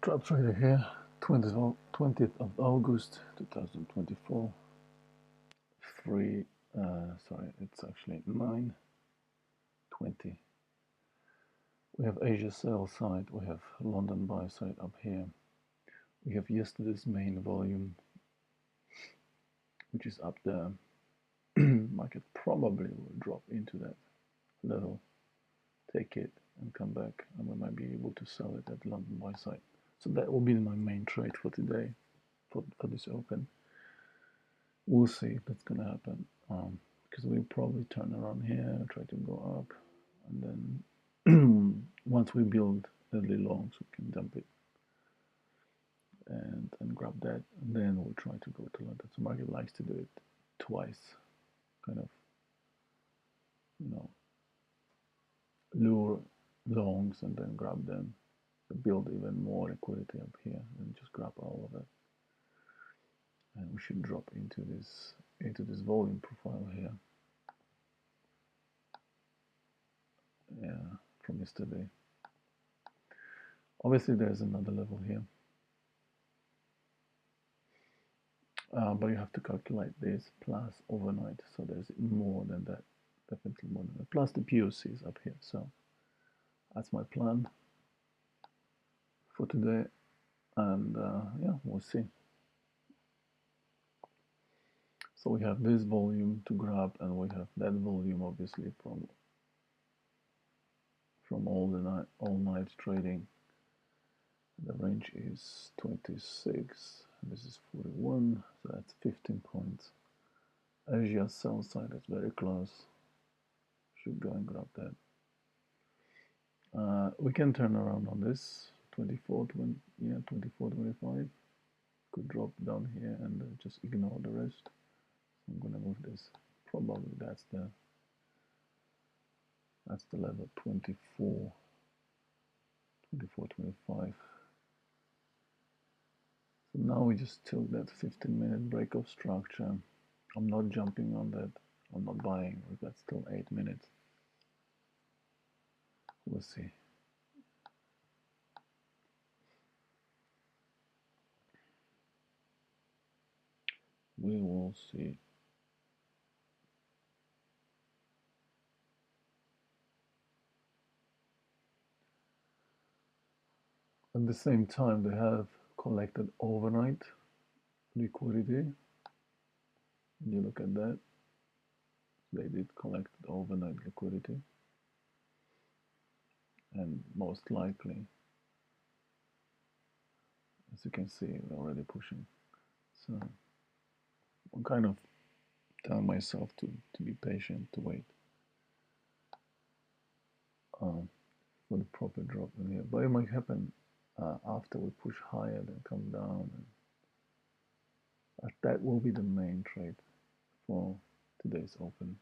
Drop trader here, 20th of August 2024. It's actually 9:20. We have Asia sell side, we have London buy side up here. We have yesterday's main volume, which is up there. Market probably will drop into that level, take it, and come back, and we might be able to sell it at London buy side. So that will be my main trade for today, for this open. We'll see if that's gonna happen, because we'll probably turn around here, try to go up, and then once we build early longs, we can dump it and grab that, and then we'll try to go to London. So market likes to do it twice, kind of, lure longs and then grab them, to build even more liquidity up here, and just grab all of it. And we should drop into this volume profile here. Yeah, from yesterday. Obviously, there's another level here, but you have to calculate this plus overnight. So there's more than that, definitely more than that. Plus the POCs up here. So that's my plan for today, and yeah, we'll see. So we have this volume to grab, and we have that volume, obviously, from all night trading. The range is 26. This is 41, so that's 15 points. Asia sell side is very close. Should go and grab that. We can turn around on this 24, 20, yeah, 24, 25. Could drop down here and just ignore the rest. I'm gonna move this. Probably that's the level 24, 24, 25. So now we just took that 15-minute break of structure. I'm not jumping on that. I'm not buying. We've got still 8 minutes. We'll see. We will see. At the same time, they have collected overnight liquidity. When you look at that, they did collect overnight liquidity, and most likely, as you can see, they're already pushing. So I'm kind of telling myself to be patient, to wait for the proper drop in here. But it might happen after we push higher, then come down, and that will be the main trade for today's open.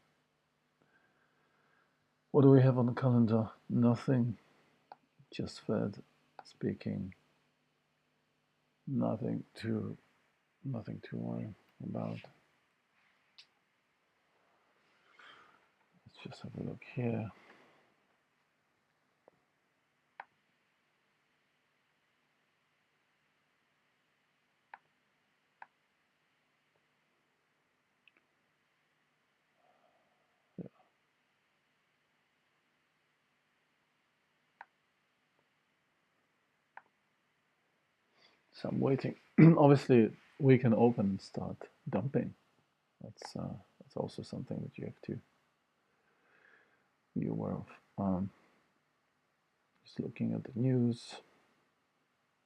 What do we have on the calendar? Nothing. Just Fed speaking. Nothing to worry about. Let's just have a look here. Yeah. So I'm waiting. Obviously, we can open and start dumping. That's also something that you have to be aware of. Just looking at the news,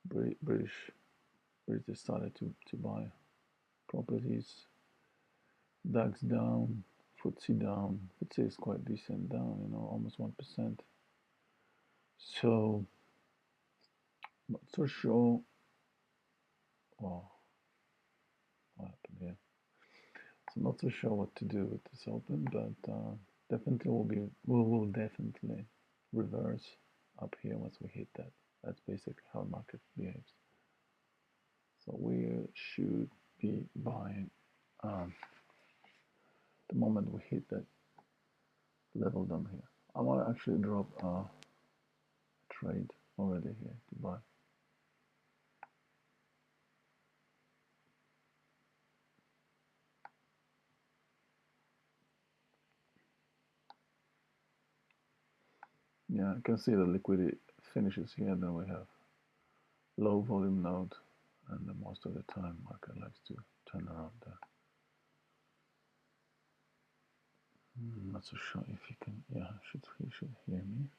British decided to buy properties. DAX down, FTSE down. FTSE is quite decent down, almost 1%. So, not so sure. Oh, what happened here? So not so sure what to do with this open, but definitely we'll definitely reverse up here once we hit that. That's basically how the market behaves. So we should be buying the moment we hit that level down here. I want to actually drop a trade already here to buy. Yeah, I can see the liquidity finishes here. Then we have low volume node, and then most of the time market likes to turn around there. Not so sure if you can. Yeah, he should hear me.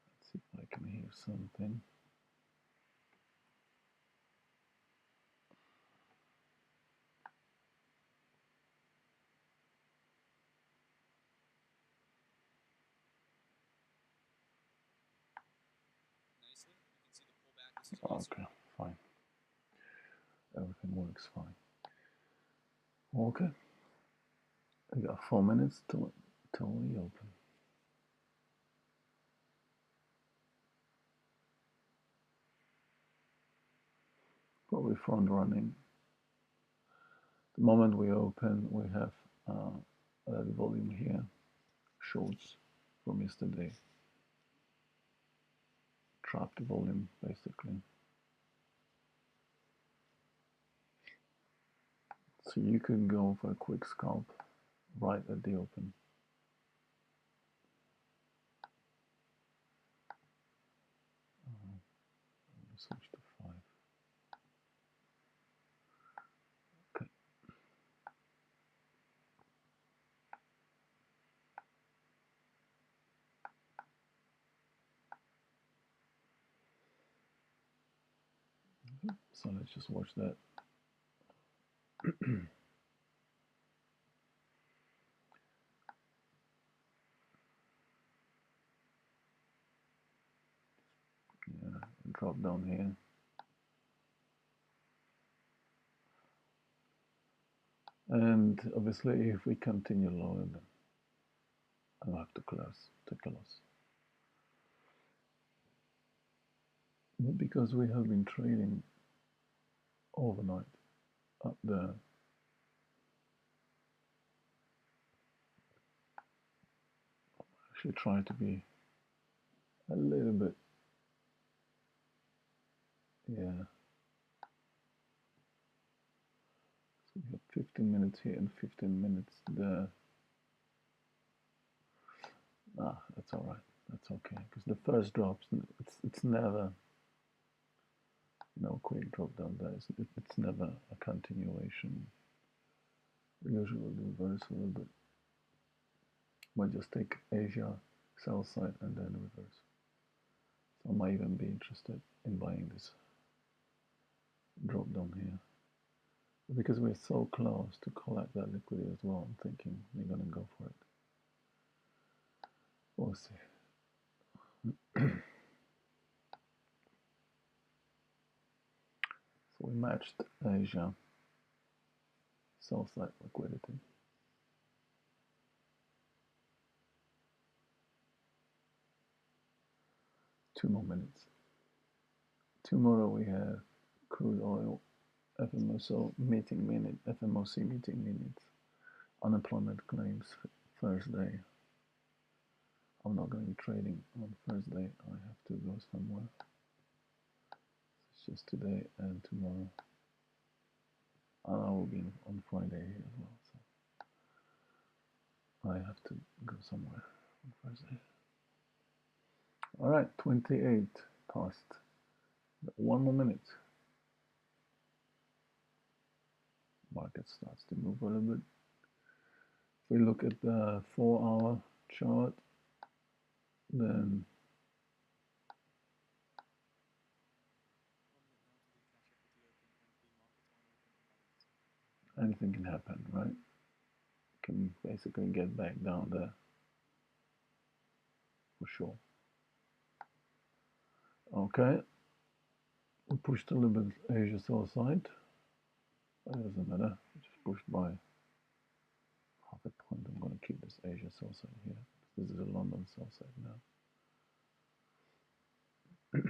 Let's see if I can hear something. Okay, fine. Everything works fine. Okay. We got 4 minutes till we open. Probably front running. The moment we open, we have that volume here, shorts from yesterday. Trapped volume, basically. So you can go for a quick scalp right at the open. Switch to 5. Okay. So let's just watch that. Yeah, drop down here. And obviously, if we continue lower, then I'll have to take a loss. But because we have been trading overnight up there, actually try to be a little bit, yeah. So we have 15 minutes here and 15 minutes there. That's all right. That's okay. Because the first drops, it's never no quick drop down there. It's never a continuation. We usually do reversal, but might just take Asia sell side and then reverse. So I might even be interested in buying this drop down here. But because we're so close to collect that liquidity as well, I'm thinking we're gonna go for it. We'll see. So we matched Asia sell side liquidity. Two more minutes. Tomorrow we have crude oil, FMOC meeting minutes, unemployment claims Thursday. I'm not going to be trading on Thursday. I have to go somewhere. It's just today and tomorrow. And I will be on Friday here as well. So I have to go somewhere on Thursday. All right, 28 past. 1 more minute. Market starts to move a little bit. If we look at the 4-hour chart, then anything can happen, right? Can basically get back down there for sure. Okay, we pushed a little bit Asia sell side. It doesn't matter, we just pushed by half a point. I'm going to keep this Asia sell side here. This is a London sell side now. I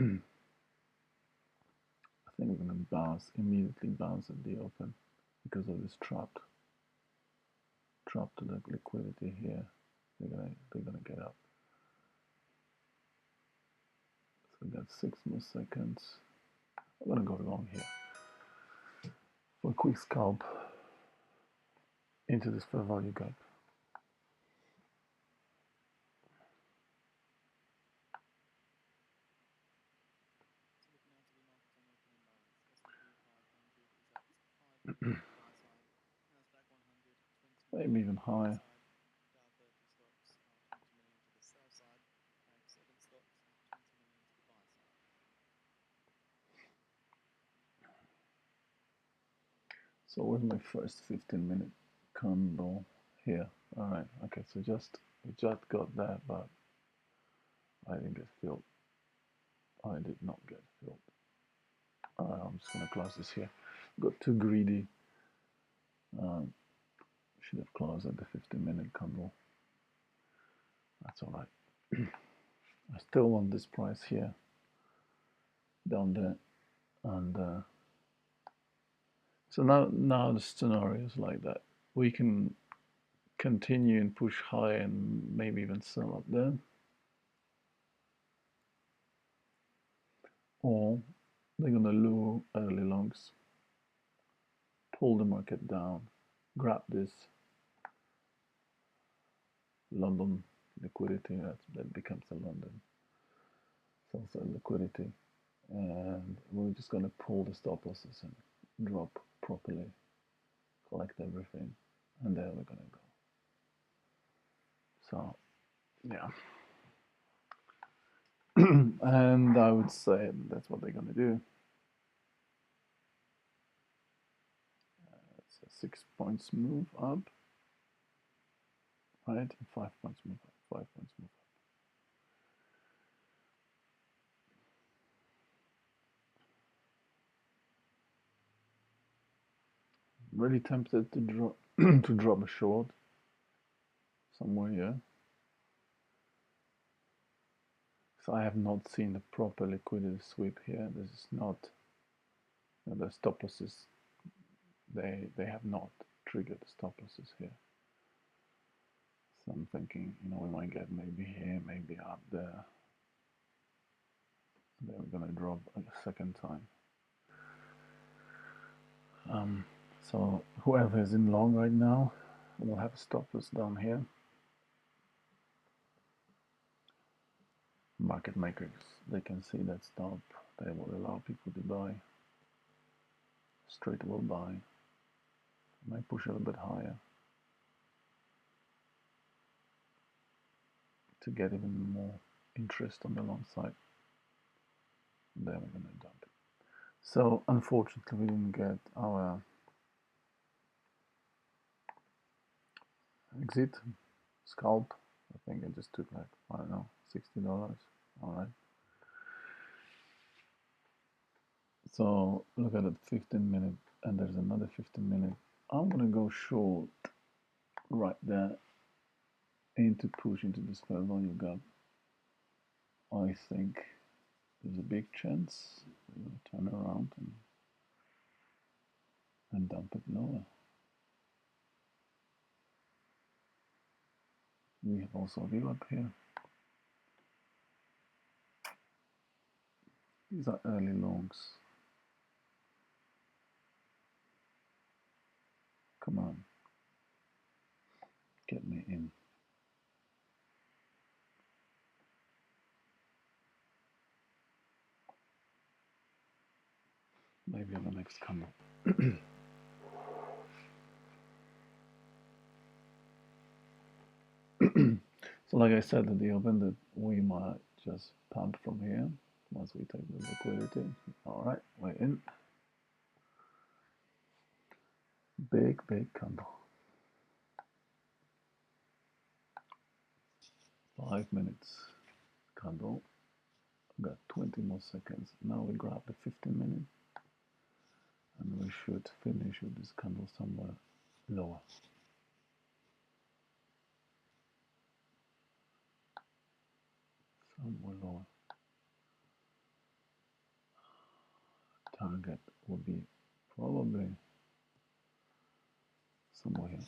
think we're going to immediately bounce at the open because of this trap to the liquidity here. They're gonna get up. So we got 6 more seconds. I'm gonna go long here for a quick scalp. into this fair value gap. Maybe even higher. So where's my first 15-minute candle here? All right. Okay. So we just got that, but I didn't get filled. I did not get filled. All right. I'm just gonna close this here. Got too greedy. Should have closed at the 15-minute candle. That's all right. I still want this price here, down there, and so now the scenario is like that. We can continue and push high and maybe even sell up there, or they're gonna lure early longs, pull the market down, grab this London liquidity that becomes a London sell liquidity, and we're just gonna pull the stop losses and drop properly, collect everything, and there we're gonna go. So yeah. And I would say that's what they're gonna do. It's a 6 points move up, right? And 5 points move up, 5 points move up. Really tempted to drop to drop a short somewhere here. So I have not seen the proper liquidity sweep here. This is not, the stop losses. They have not triggered the stop losses here. So I'm thinking, we might get maybe here, maybe up there. Then we're gonna drop a second time. So whoever is in long right now will have a stop loss down here. Market makers, they can see that stop. They will allow people to buy. Straight will buy. Might push a little bit higher to get even more interest on the long side. And then we're gonna dump it. So unfortunately we didn't get our exit scalp. I think it just took like, I don't know, $60. All right. So look at it, 15-minute, and there's another 15-minute. I'm gonna go short right there into push into this fair value gap. I think there's a big chance we're gonna turn around and dump it lower. We have also a view up here. These are early longs. Come on, get me in. Maybe on the next candle. So like I said at the open, that we might just pump from here once we take the liquidity. All right, we're in. Big candle. 5 minutes candle. Got 20 more seconds. Now we grab the 15-minute, and we should finish with this candle somewhere lower. Somewhere lower. Target would be probably somewhere here.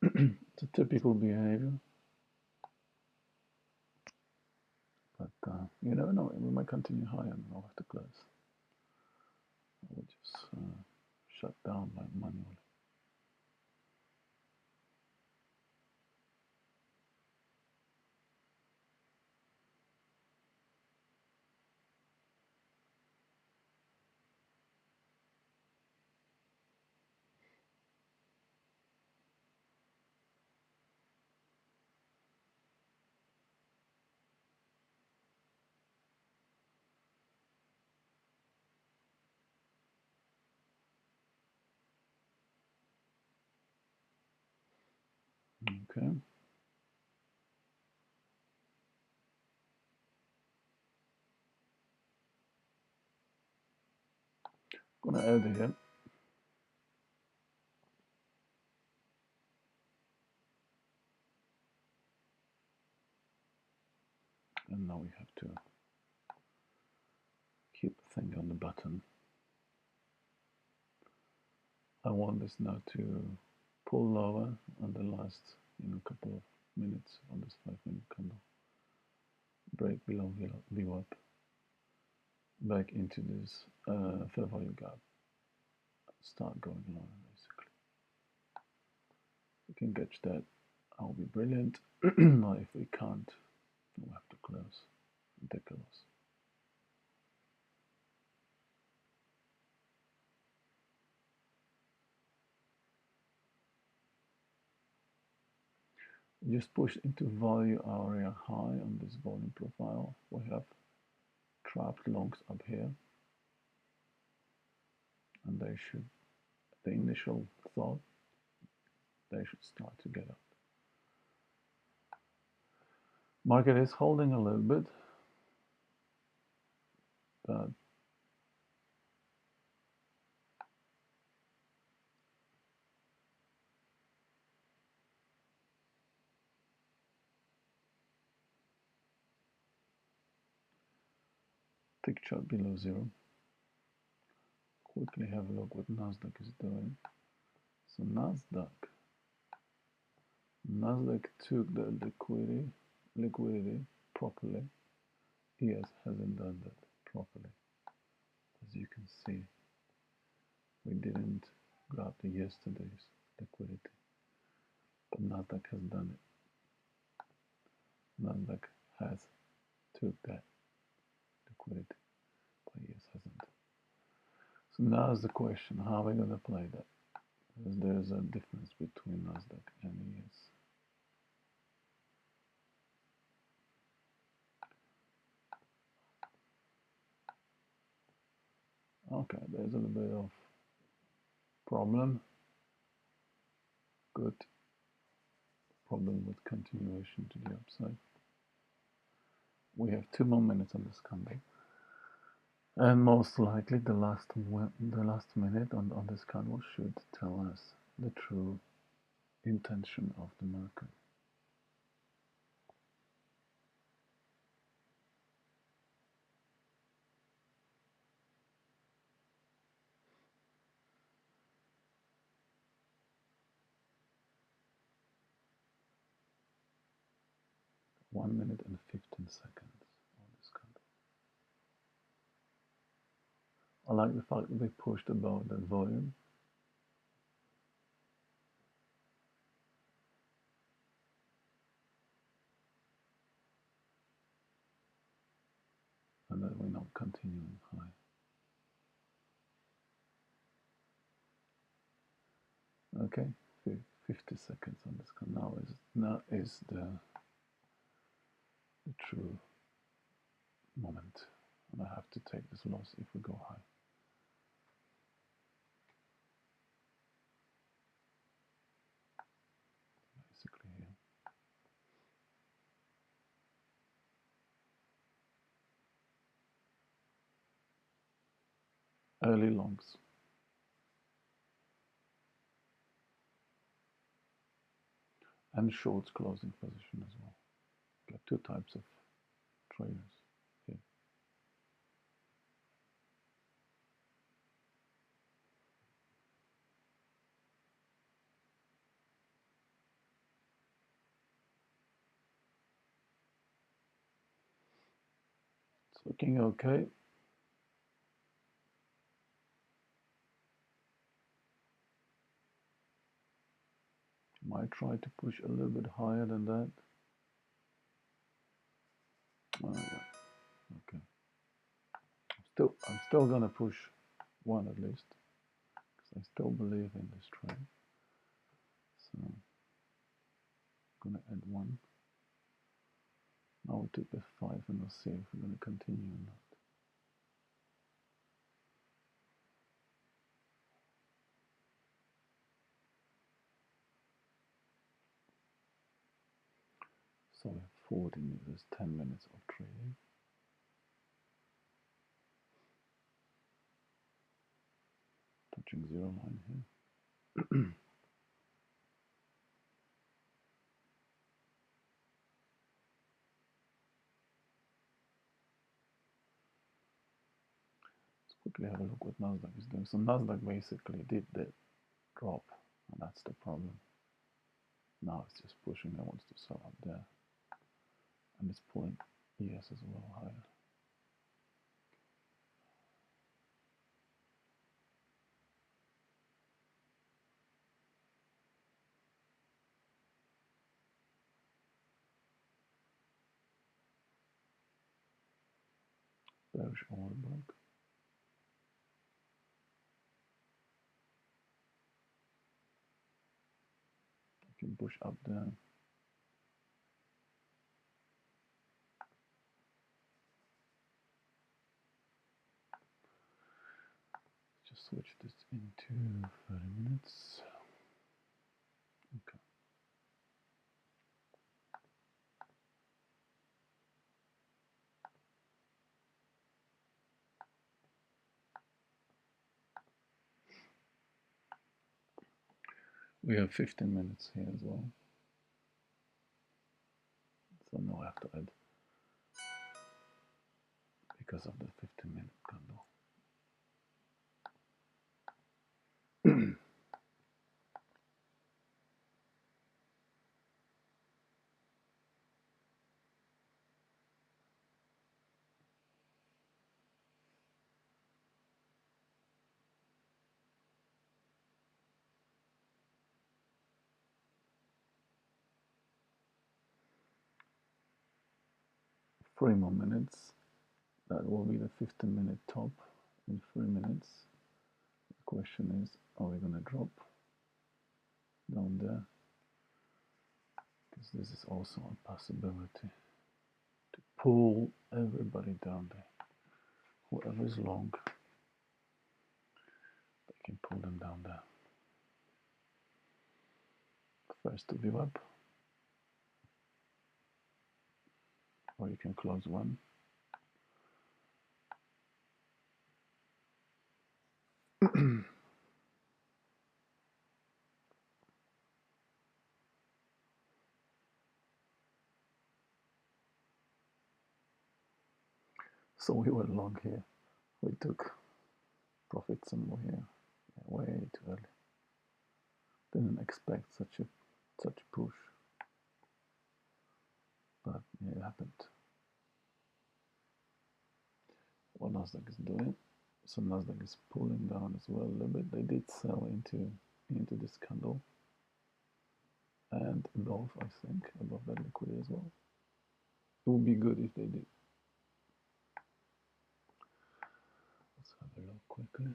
It's a typical behavior. You never know, we might continue higher and I'll have to close. I will just shut down manually. Okay. Gonna add here. And now we have to keep the thing on the button. I want this now to pull lower on the last couple of minutes on this 5-minute candle. Break below VWAP. Back into this fair value gap. Start going lower basically. If we can catch that, I'll be brilliant. Not if we can't, we'll have to close and take a loss. Just push into value area high on this volume profile. We have trapped longs up here, and they should, the initial thought, they should start to get up. Market is holding a little bit, but tick chart below zero. Quickly have a look what Nasdaq is doing. So Nasdaq took the liquidity properly. ES hasn't done that properly. As you can see, we didn't grab the yesterday's liquidity, but Nasdaq has done it. Nasdaq has took that liquidity, but ES hasn't. So now is the question, how are we going to play that? Because there's a difference between Nasdaq and ES. Okay, there's a little bit of problem. Good. Problem with continuation to the upside. We have 2 more minutes on this candle. And most likely the last minute on this candle should tell us the true intention of the market. One minute and 15 seconds on this candle. I like the fact that they pushed above that volume. And that we're not continuing high. Okay, 50 seconds on this candle. Now is the true moment. And I have to take this loss if we go high. Basically here. Early longs. And shorts closing position as well. Got 2 types of traders here. looking okay. Might try to push a little bit higher than that. Oh, yeah. Okay. I'm still gonna push one at least because I still believe in this trade. So I'm gonna add one. Now we took F5 and we'll see if we're gonna continue or not. So we have 40 minutes, 10 minutes of trading. Touching zero line here. Let's quickly have a look what Nasdaq is doing. So Nasdaq basically did the drop, and that's the problem. Now it's just pushing. It wants to sell up there, and it's pulling ES as well higher. Bearish order block. You can push up there. Just switch this into 30 minutes. Okay. We have 15 minutes here as well. So now I have to add because of the 15-minute candle. 3 more minutes. That will be the 15-minute top in 3 minutes. The question is, are we going to drop down there? Because this is also a possibility to pull everybody down there. Whoever is long, they can pull them down there. First to view up, or you can close one. So we were long here. We took profits and we're here. Yeah, way too early. Didn't expect such a push, but yeah, it happened. What Nasdaq is doing. So Nasdaq is pulling down as well a little bit. They did sell into this candle and above, I think, above that liquidity as well. It would be good if they did. Let's have a look quickly.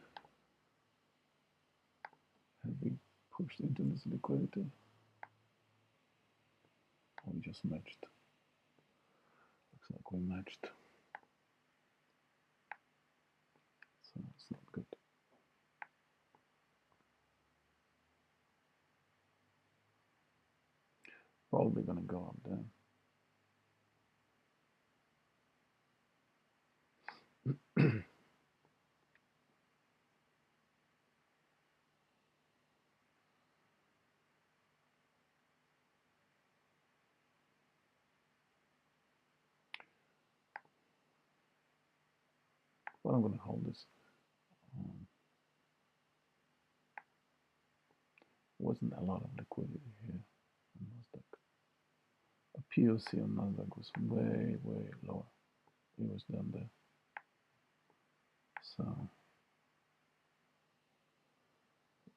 Have we pushed into this liquidity? Or we just matched? Looks like we matched. So it's not good. Probably gonna go up there. But I'm gonna hold this. Wasn't a lot of liquidity here on Nasdaq. A POC on Nasdaq was way lower. was down there. So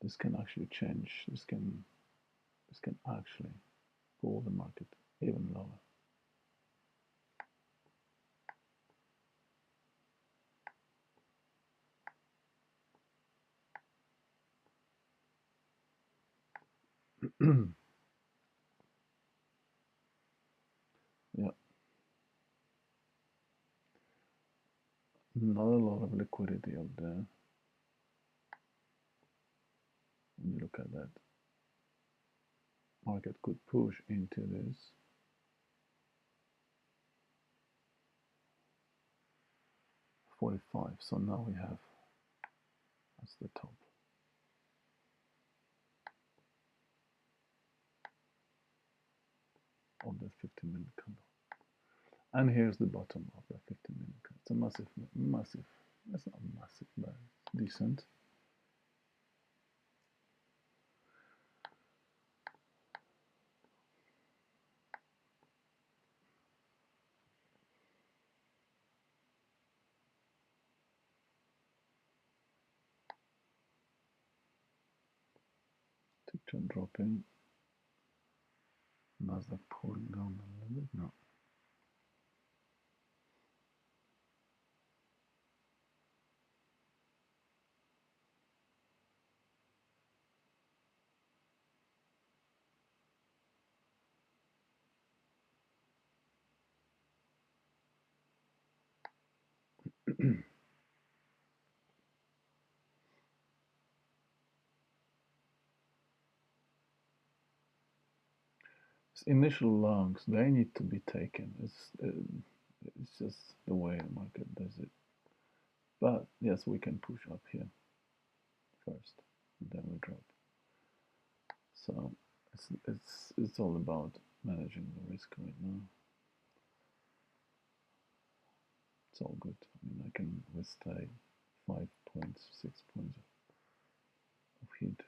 this can actually change. This can actually pull the market even lower. Yeah, not a lot of liquidity out there. When you look at that, market could push into this 45. So now we have, that's the top. Of the 15-minute candle. And here's the bottom of the 15-minute candle. It's a massive, that's not massive, but decent. TikTok dropping. Nasdaq pulling down a little bit now. Initial longs, they need to be taken. It's just the way the market does it. But yes, we can push up here first, and then we drop. So it's all about managing the risk right now. It's all good. I mean, I can withstand 5 points, 6 points of hit.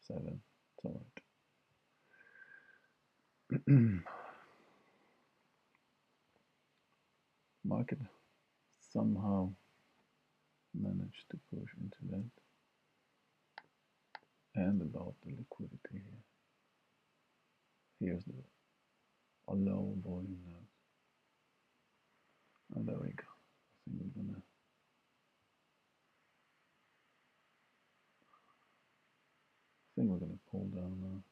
7. It's all right. Market somehow managed to push into that. And about the liquidity here. Here's a low volume now. And there we go. I think we're gonna pull down now.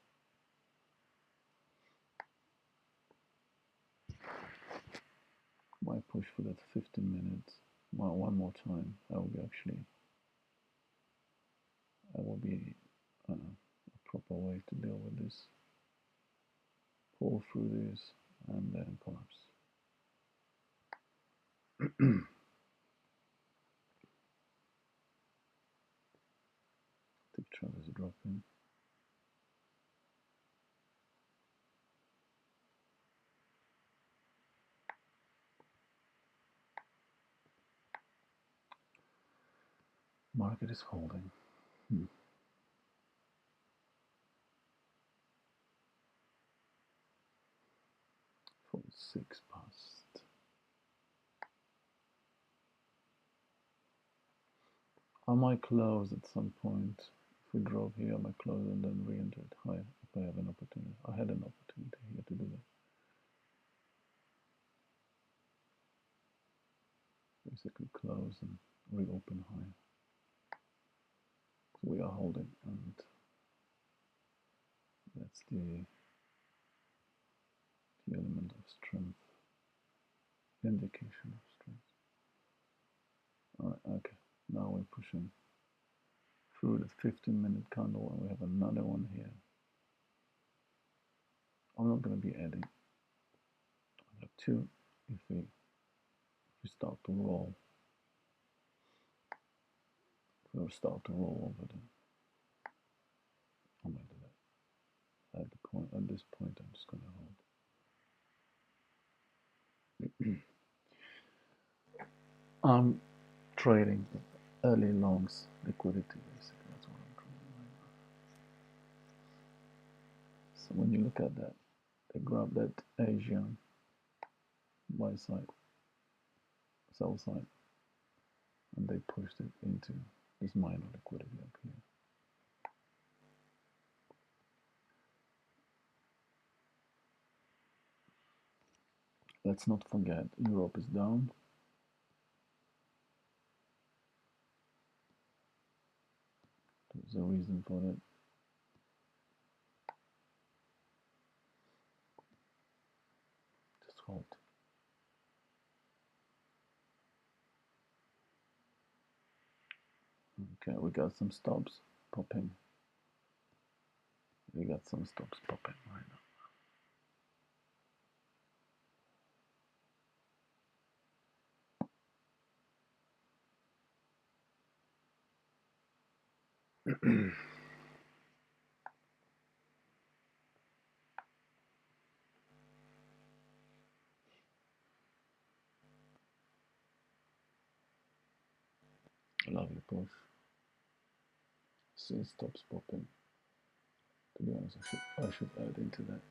Might push for that 15 minutes. Well, one more time. That will be a proper way to deal with this. Pull through this and then collapse. Tick chart is dropping. Market is holding. 46 past. I might close at some point. If we drop here, I might close and then re-enter it higher if I have an opportunity. I had an opportunity here to do that. Basically close and reopen higher. So we are holding, and that's the element of strength, indication of strength. Alright, okay, now we're pushing through the 15-minute candle, and we have another one here. I'm not going to be adding. I have 2 if we start to roll. If we start to roll over them, I might do that. At this point, I'm just going to hold. I'm trading early longs liquidity, basically. That's what I'm trading right now. So when you look at that, they grab that Asian buy side sell side, and they pushed it into this minor liquidity up here. Let's not forget Europe is down. There's a reason for that. Just hold. Okay, we got some stops popping. We got some stops popping right now. Lovely push. See, stops popping. To be honest, I should add into that.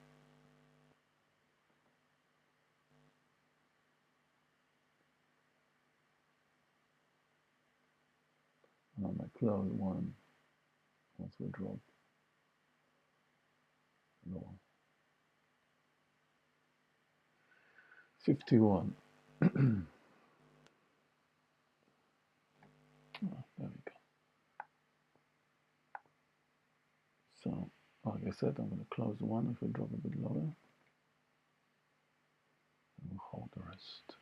I might close one once we drop lower. 51. Oh, there we go. So, like I said, I'm going to close one if we drop a bit lower. And we'll hold the rest.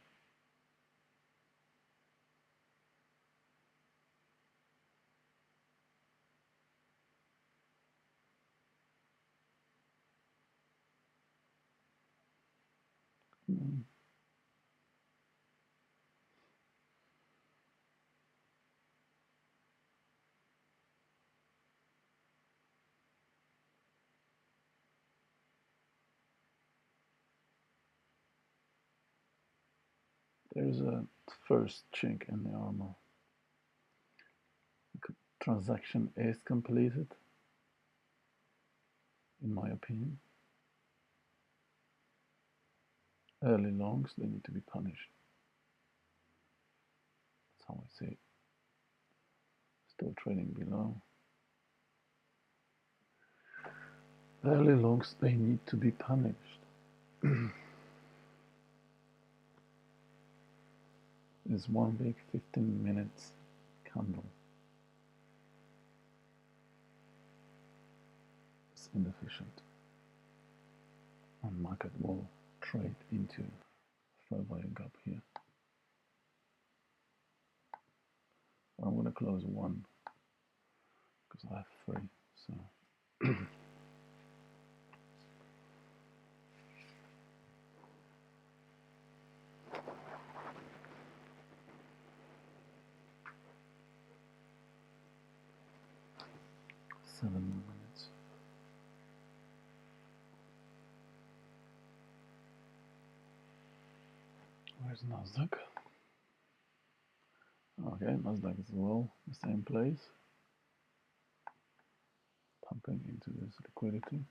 There's a first chink in the armor. Transaction is completed, in my opinion. Early longs, they need to be punished. That's how I see it. Still trading below. Early longs, they need to be punished. Is one big 15 minutes candle. It's inefficient. And market will trade into fair value gap here. I'm going to close one because I have three. So 7 more minutes. Where's Nasdaq? Okay, Nasdaq as well, the same place. Pumping into this liquidity.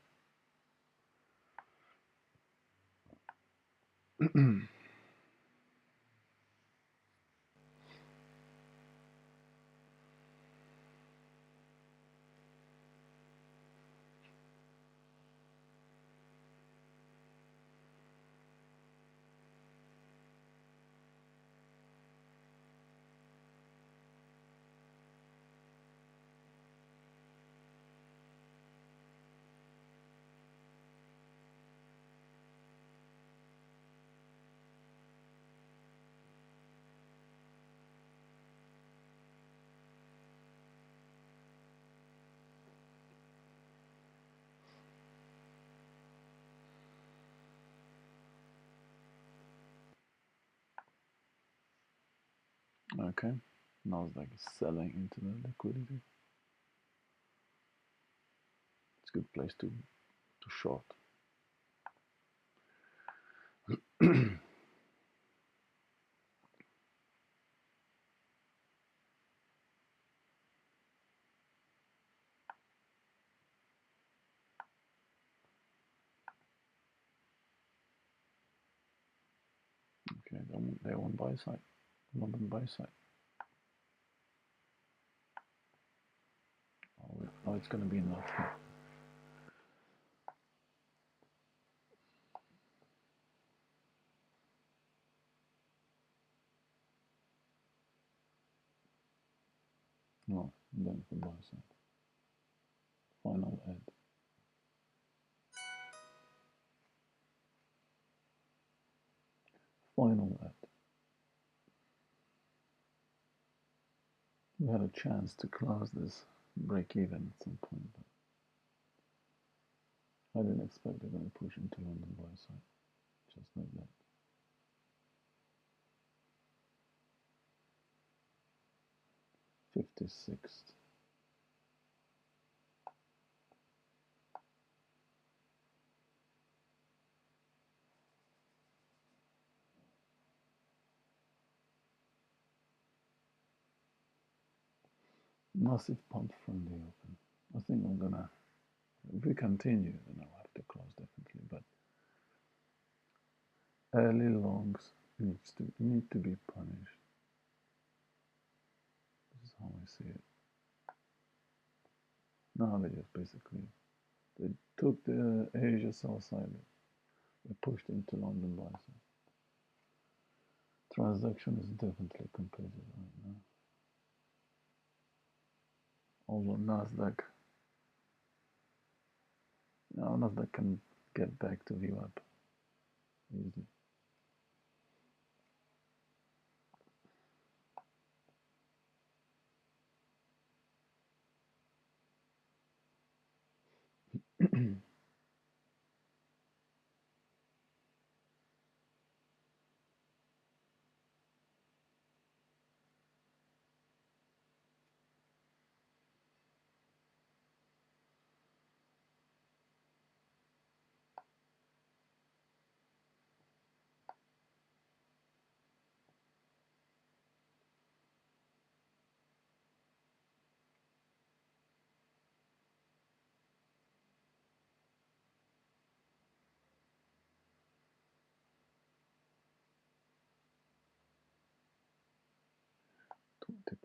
Okay, Nasdaq is selling into the liquidity. It's a good place to short. Okay, they want buy side. London buy side. Oh, it's going to be enough here. No, then for buy side. Final add. Final add. We had a chance to close this break even at some point, but I didn't expect they're going to push into London buy side just like that. 56th. Massive pump from the open. I think I'm gonna, if we continue, then I'll have to close definitely. But early longs need to be punished. This is how I see it. Now they just basically they took the Asia sell side, they pushed into London buy side. Transaction is definitely completed right now. Although Nasdaq, Nasdaq can get back to view up easily.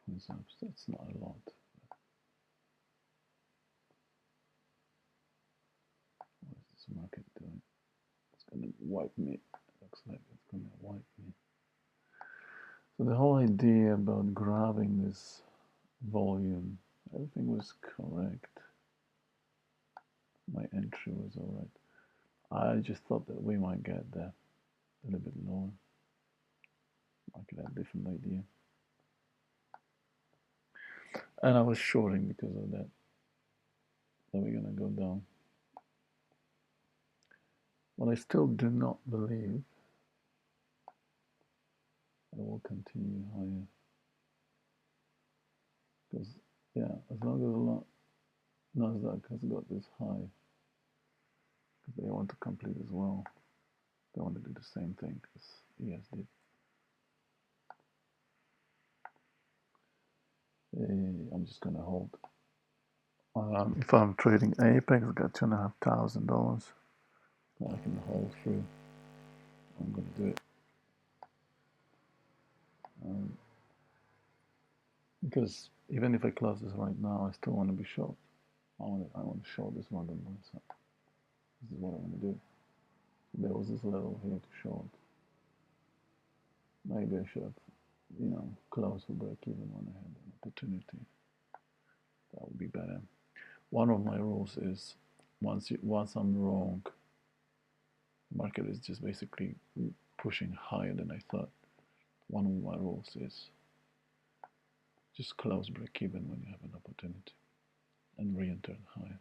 Points up, that's not a lot. What is this market doing? It's gonna wipe me. Looks like it's gonna wipe me. So the whole idea about grabbing this volume, everything was correct. My entry was alright. I just thought that we might get there a little bit lower. Market had a different idea. And I was shorting because of that. That we're gonna go down. But I still do not believe it will continue higher. Because, yeah, as long as Nasdaq has got this high, because they want to complete as well. They want to do the same thing as ES did. I'm just gonna hold. If I'm trading Apex, I got $2,500 that I can hold through. I'm gonna do it. Because even if I close this right now, I still want to be short. I want to short this one. So this is what I want to do. There was this level here to short. Maybe I should have, closed for break even when I had an opportunity. That would be better. One of my rules is once I'm wrong, the market is just basically pushing higher than I thought. One of my rules is just close break even when you have an opportunity and re-enter higher.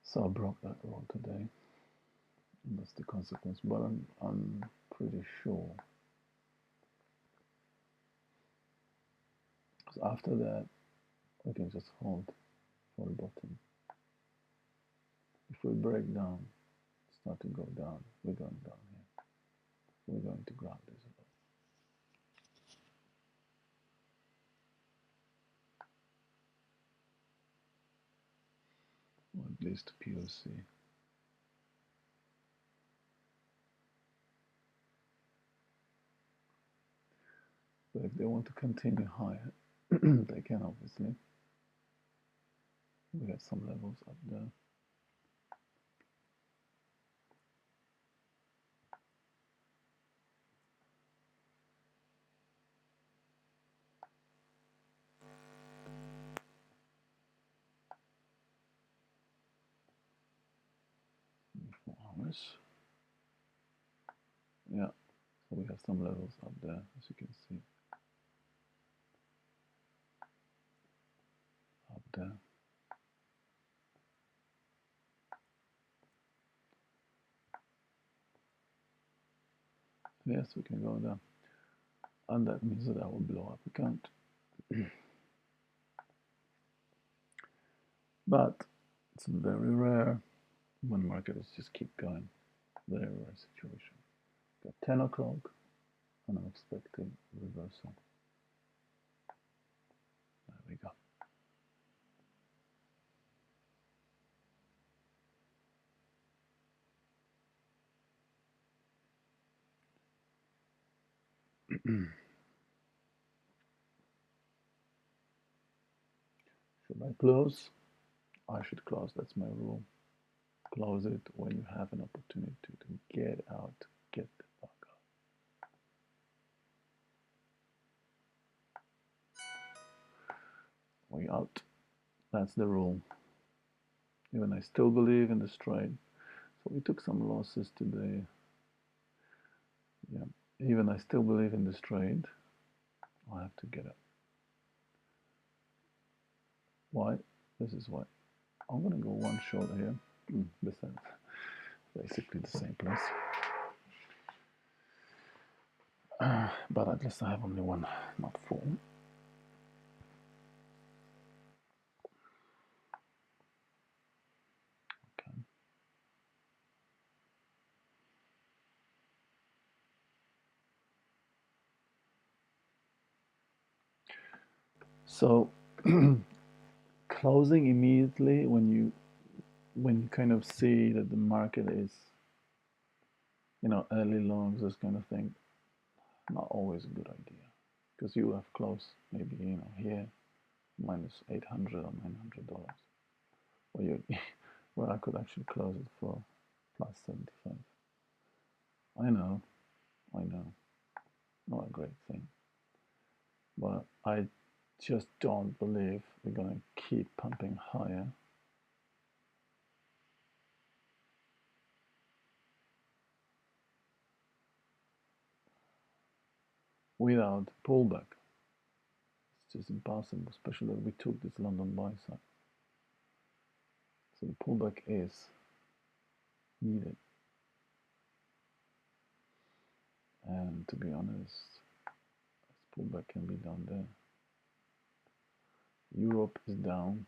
So I broke that rule today. And that's the consequence. But I'm pretty sure. Because after that, we can just hold for the bottom. If we break down, start to go down, we're going down here. We're going to grab this. Or at least POC. But if they want to continue higher, they can obviously. We have some levels up there. Hours. Yeah, so we have some levels up there, as you can see. Up there. Yes, we can go down. And that means that I will blow up account. But it's very rare when markets just keep going. Very rare situation. Got 10 o'clock, and I'm expecting reversal. There we go. Should I close? I should close. That's my rule. Close it when you have an opportunity to get out. Get the fuck out. We out. That's the rule. Even I still believe in this trade. So we took some losses today. Yeah. Even I still believe in this trade. I have to get up. Why? This is why. I'm gonna go one short here. Besides, basically the same place. But at least I have only one, not four. Okay. So closing immediately when you kind of see that the market is, early longs, this kind of thing, not always a good idea, because you have closed maybe here minus $800 or $900, or you where I could actually close it for plus 75. I know, not a great thing, but I just don't believe we're gonna keep pumping higher without pullback. It's just impossible, especially that we took this London buy side. So the pullback is needed. And to be honest, this pullback can be done there. Europe is down.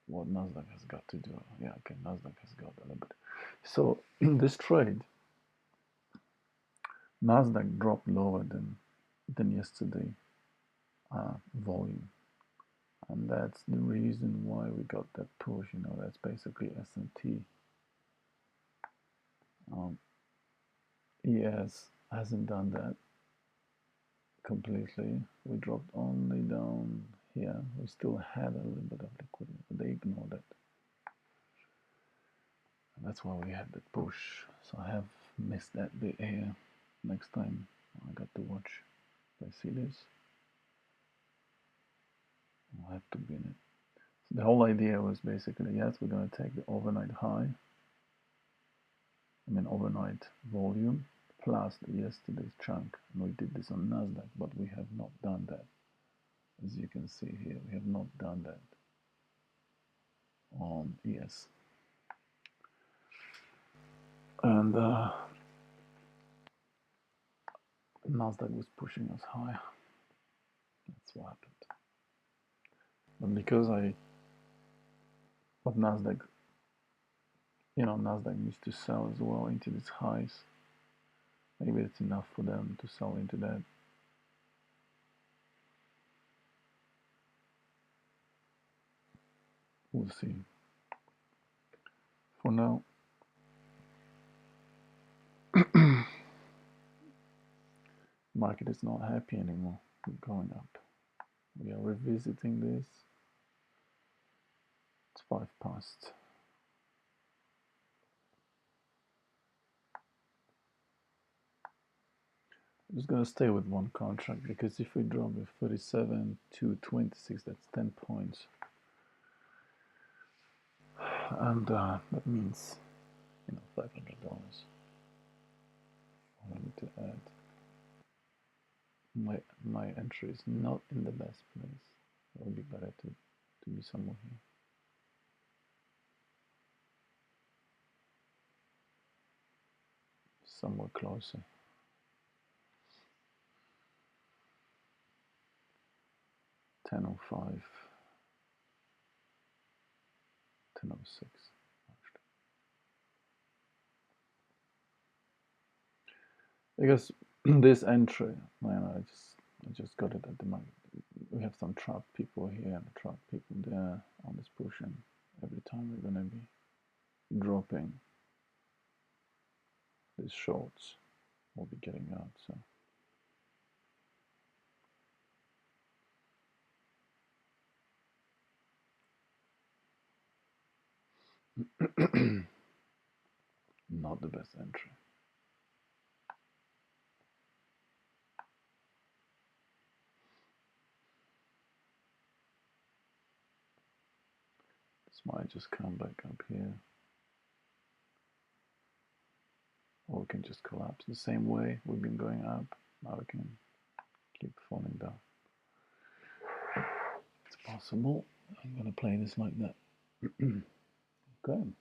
What Nasdaq has got to do? Yeah, okay, Nasdaq has got a little bit. So in this trade, Nasdaq dropped lower than yesterday volume, and that's the reason why we got that push. That's basically S&T. ES hasn't done that completely. We dropped only down here. We still had a little bit of liquidity, but they ignored it. And that's why we had that push. So I have missed that bit here. Next time I got to watch. If I see this, I'll have to be in it. So the whole idea was basically, yes, we're going to take the overnight high. Overnight volume plus yesterday's chunk. And we did this on Nasdaq, but we have not done that. As you can see here, we have not done that on ES. And Nasdaq was pushing us high. That's what happened. But because but Nasdaq, Nasdaq needs to sell as well into these highs. Maybe it's enough for them to sell into that. We'll see. For now, market is not happy anymore. We're going up. We are revisiting this. It's 5 past. I'm just gonna stay with one contract because if we drop a 37 to 26, that's 10 points, and that means $500. I need to add. My entry is not in the best place. It would be better to be somewhere here. Somewhere closer. 10:05, 10:06. Because this entry, man, I just got it at the moment. We have some trap people here and trap people there on this push, and every time we're gonna be dropping these shorts, we'll be getting out. So not the best entry. This might just come back up here, or we can just collapse the same way we've been going up. Now we can keep falling down. It's possible. I'm gonna play this like that. Okay.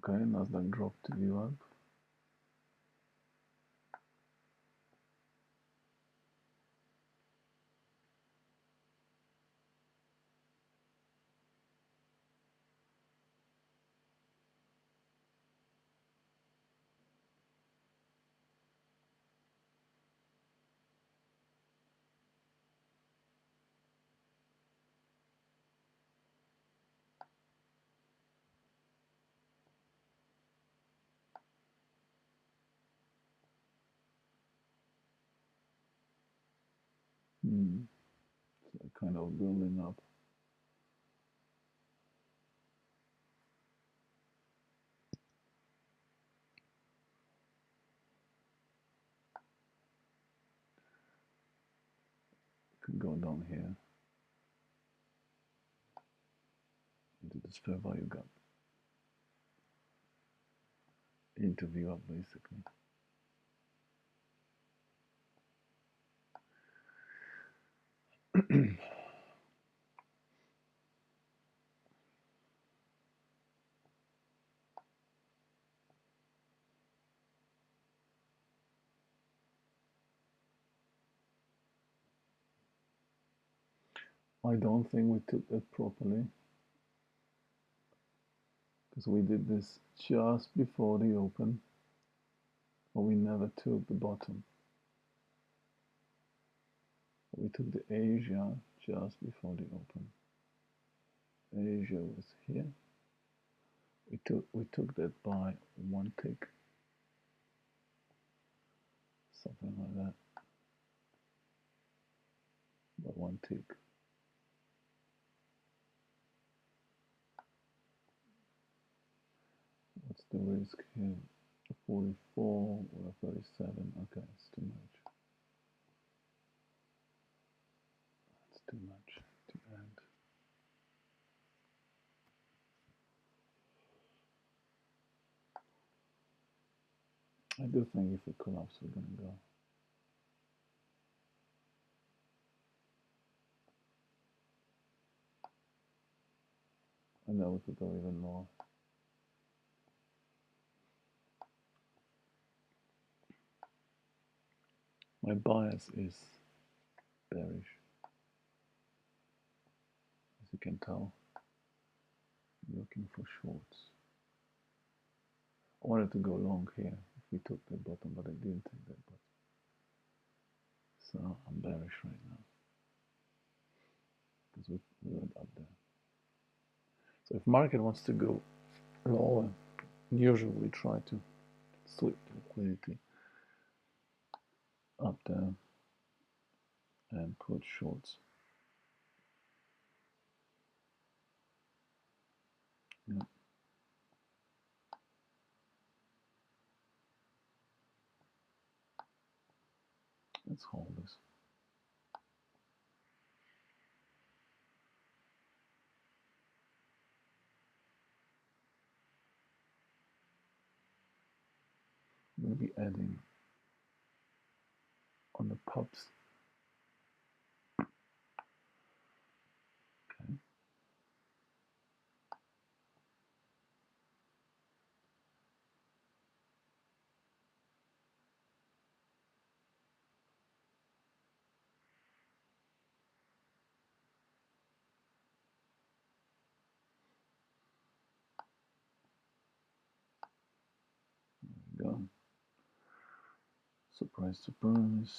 Okay, Nasdaq dropped to view up. So kind of building up. Could go down here into this fair value gap. Into view up basically. I don't think we took that properly because we did this just before the open, but we never took the bottom. We took the Asia just before the open. Asia was here. We took that by one tick, something like that. By one tick. What's the risk here? 44 or 37. Okay, it's too much. It's too much to add. I do think if we collapse, we're gonna go. And then we could go even more. My bias is bearish, as you can tell. I'm looking for shorts. I wanted to go long here if we took the bottom, but I didn't take that bottom. So I'm bearish right now because we went up there. So if market wants to go lower, usually we try to slip liquidity up there and put shorts. Yeah. Let's hold this. I'm going to be adding on the pups. Okay. There we go. Surprise, surprise.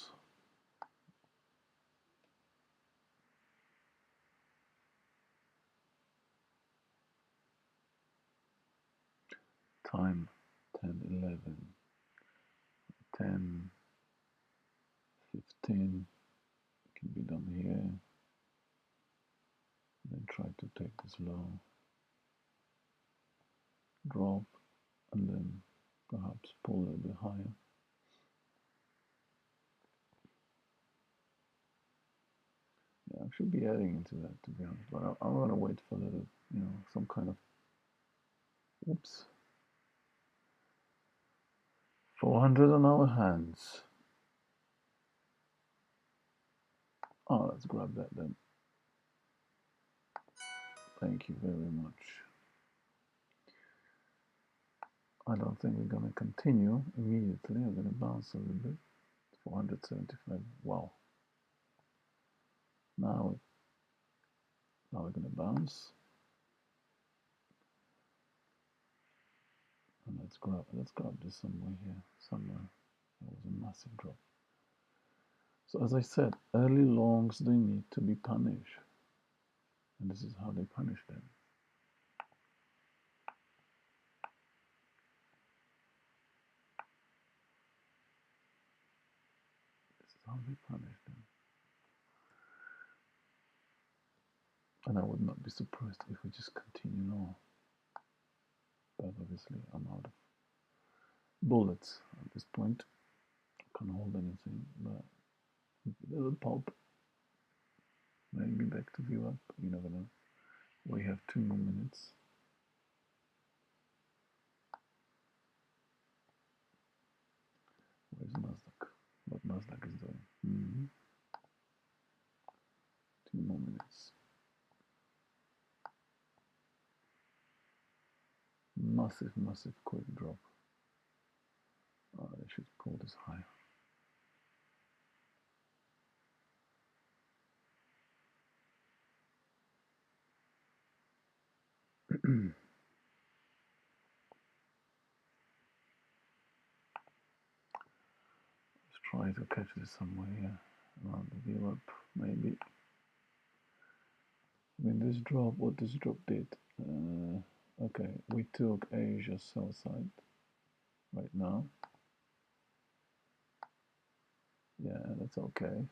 Time 10, 11, 10, 15. Can be done here. Then try to take this low, drop, and then perhaps pull a little bit higher. Yeah, I should be adding into that, to be honest, but I'm going to wait for a little, some kind of, oops, 400 on our hands. Oh, let's grab that then. Thank you very much. I don't think we're going to continue immediately. I'm going to bounce a little bit. 475. Wow. Now we're going to bounce. And let's grab this somewhere here. Somewhere. That was a massive drop. So as I said, early longs, they need to be punished. And this is how they punish them. This is how they punish them. And I would not be surprised if we just continue on. But obviously I'm out of bullets at this point. I can't hold anything, but a little pulp. Maybe back to view up. You never know. We have 2 more minutes. Where's Nasdaq? What Nasdaq is doing? 2 more minutes. Massive, massive quick drop. They should pull this higher. Let's try to catch this somewhere here around the view up, maybe. I mean, this drop, what this drop did. Okay, we took Asia sell side right now. Yeah, that's okay.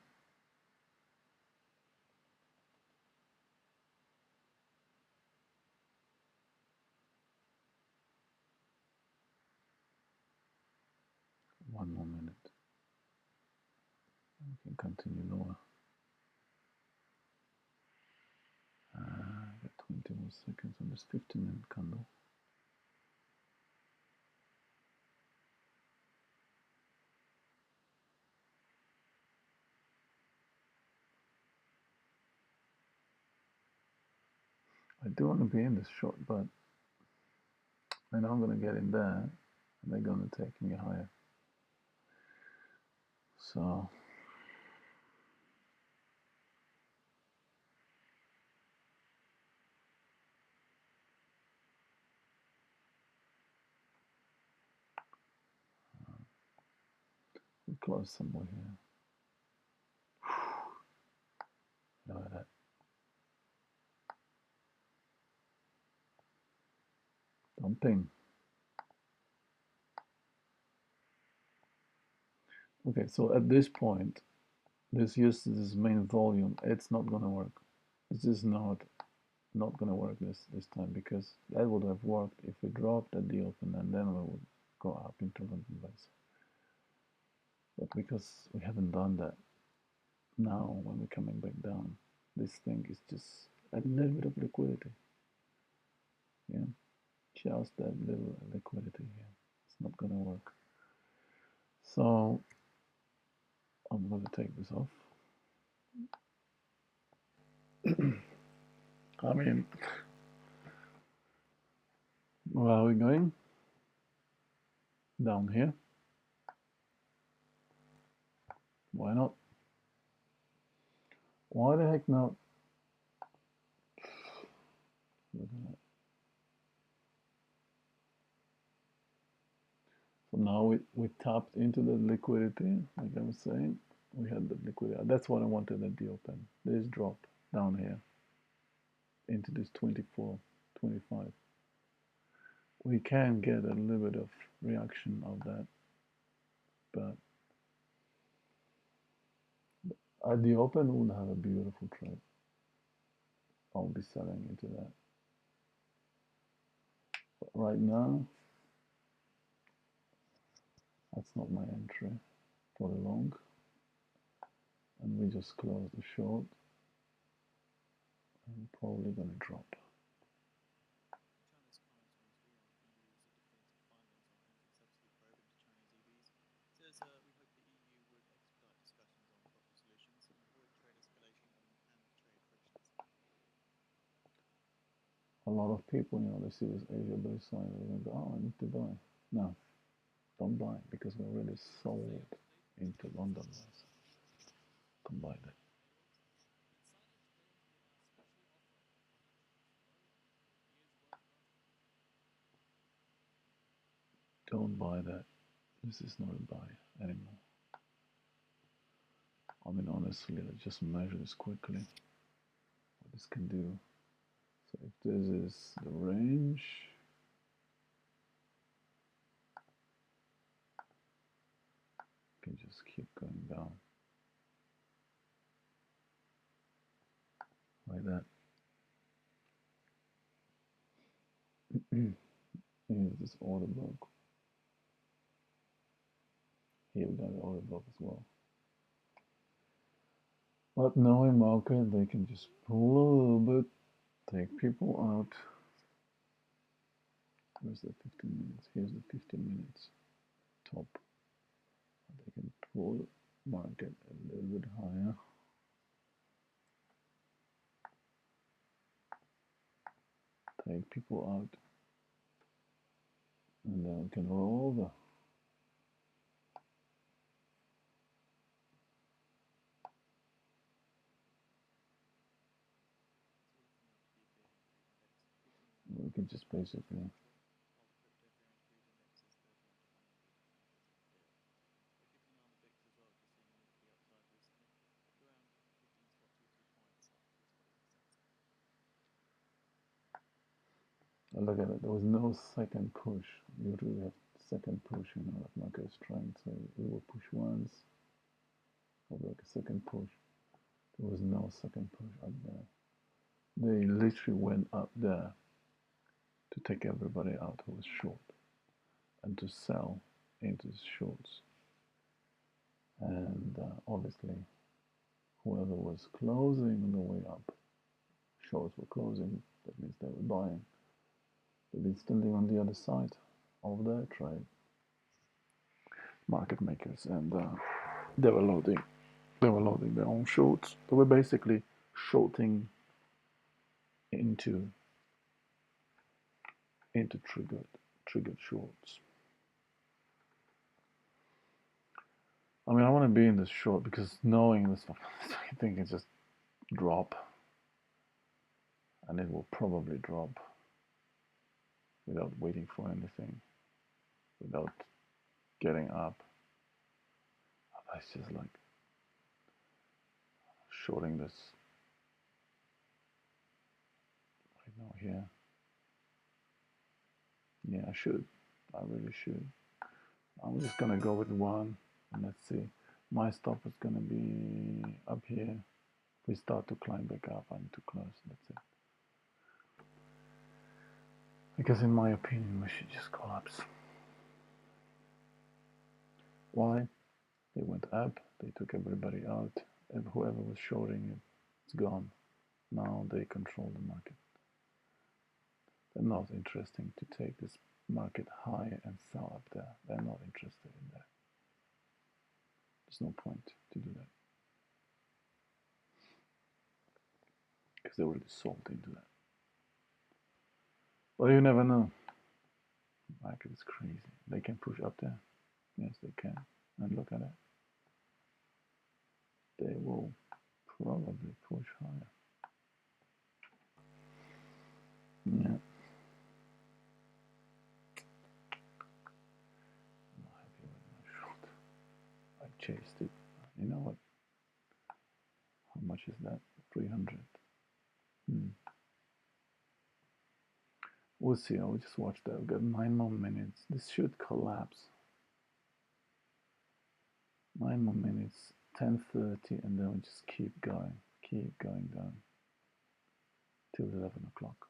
One more minute. We can continue lower. Got 20 more seconds on this 15-minute candle. I do want to be in this short, but I know I'm going to get in there and they're going to take me higher. So We close somewhere here. Look at that. Dumping. Okay, so at this point, this uses this main volume. It's not gonna work. This is not gonna work this time, because that would have worked if we dropped at the open and then we would go up into London base. But because we haven't done that, now when we're coming back down, this thing is just a little bit of liquidity. Yeah, just that little liquidity here. It's not gonna work. So I'm gonna take this off. I mean, where are we going? Down here. Why not? Why the heck not? So now we tapped into the liquidity, like I was saying. We had the liquidity. That's what I wanted at the open. This drop down here into this 24, 25. We can get a little bit of reaction of that, but at the open we'll have a beautiful trade. I'll be selling into that. But right now, that's not my entry for the long. And we just close the short. I'm probably going to drop. A lot of people, they see this Asia based sign, they're going to go, oh, I need to buy. No, don't buy, because we're already sold into London. Don't buy that. Don't buy that. This is not a buy anymore. I mean, honestly, let's just measure this quickly. What this can do. So if this is the range, you can just keep going down like that. Here's this order book. Here we got the order book as well. But knowing market, they can just pull a little bit, take people out. Where's the 15 minutes? Here's the 15 minutes top. They can pull market a little bit higher. Take people out. And then we can roll over. We can just basically look at it. There was no second push. Usually we have second push, like market is trying to, we will push once, or like a second push. There was no second push up there. They literally went up there to take everybody out who was short and to sell into shorts. And obviously, whoever was closing on the way up, shorts were closing, that means they were buying. They've been standing on the other side of their trade, market makers, and they were loading. They were loading their own shorts. They were basically shorting into triggered shorts. I mean, I want to be in this short because knowing this, I think it just drop, and it will probably drop without waiting for anything, without getting up. it's just like shorting this right now here. Yeah, I should. I really should. I'm just gonna go with one, and let's see. My stop is gonna be up here. If we start to climb back up, I need to close. That's it. Because in my opinion, we should just collapse. Why? They went up. They took everybody out. And whoever was shorting it, it's gone. Now they control the market. They're not interested to take this market higher and sell up there. They're not interested in that. There's no point to do that. Because they already sold into that. But you never know. The market is crazy. They can push up there. Yes, they can. And look at it. They will probably push higher. Yeah. I'm not happy with my short. I chased it. You know what? How much is that? 300. We'll see. I'll just watch that. We've got 9 more minutes. This should collapse. 9 more minutes. 10:30, and then we just keep going down till 11 o'clock.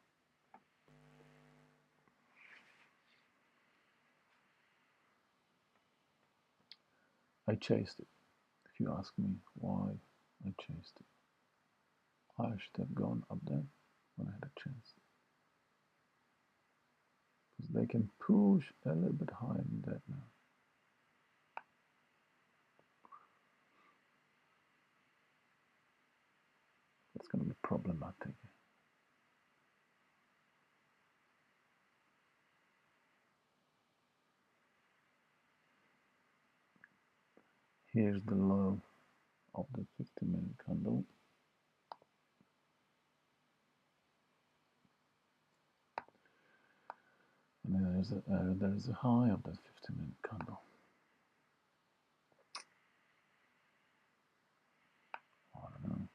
I chased it. If you ask me why I chased it, I should have gone up there when I had a chance. Because they can push a little bit higher than that now. It's going to be problematic. Here's the low of the 50-minute candle. And there's a high of that 50-minute candle. I don't know.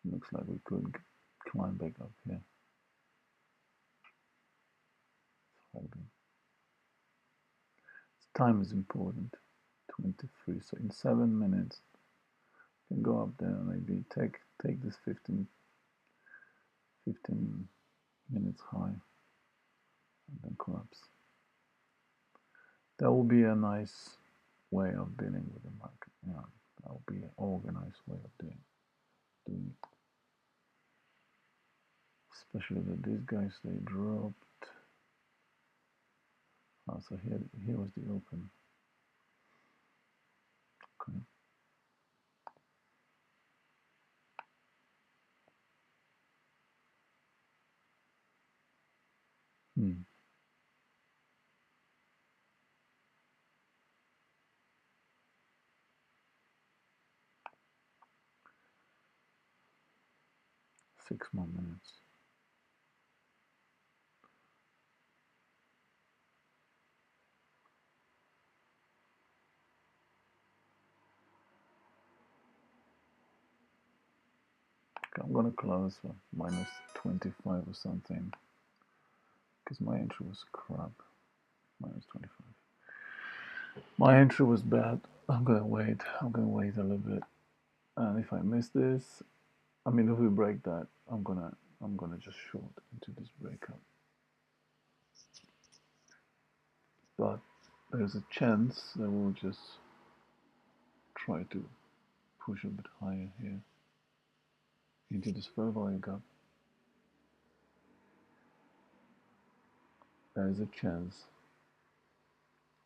Looks like we could climb back up here. Time is important. 23. So in 7 minutes, you can go up there, maybe take this 15 minutes high, and then collapse. That will be a nice way of dealing with the market. Yeah, that will be an organized way of doing it. Especially that these guys, they dropped. Oh, so here was the open. Okay. Hmm. Six more minutes. Okay, I'm gonna close for minus 25 or something because my entry was crap. Minus 25. My entry was bad. I'm gonna wait a little bit, and if I miss this, I mean, if we break that, I'm gonna just short into this breakout. But there's a chance that we'll just try to push a bit higher here into this fair value gap. There's a chance,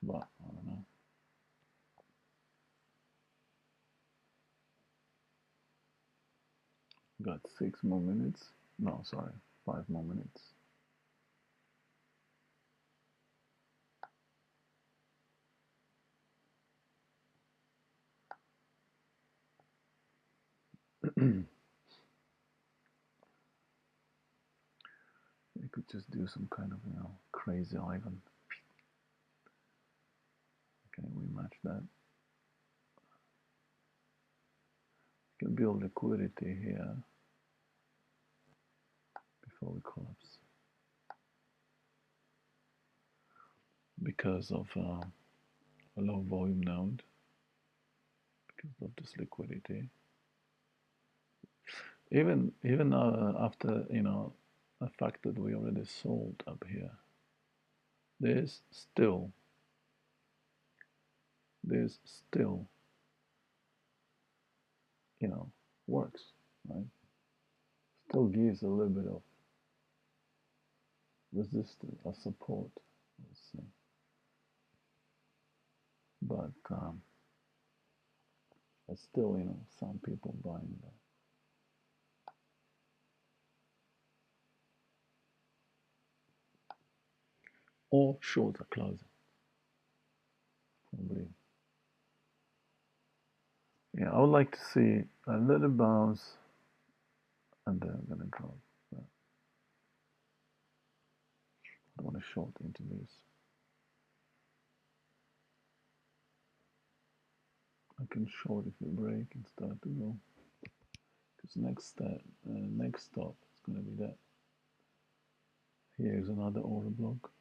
but I don't know. Got 6 more minutes. No, sorry, 5 more minutes. could just do some kind of, crazy Ivan. Okay, we match that. We can build liquidity here before we collapse because of a low volume node, because of this liquidity. Even after the fact that we already sold up here, there's still works, right? Still gives a little bit of resistance or support, let's say. But there's still some people buying that. Or shorter closing. Probably. Yeah, I would like to see a little bounce and then I'm gonna drop. I don't want to short into this. I can short if we break and start to go. Because next stop is gonna be that. Here's another order block.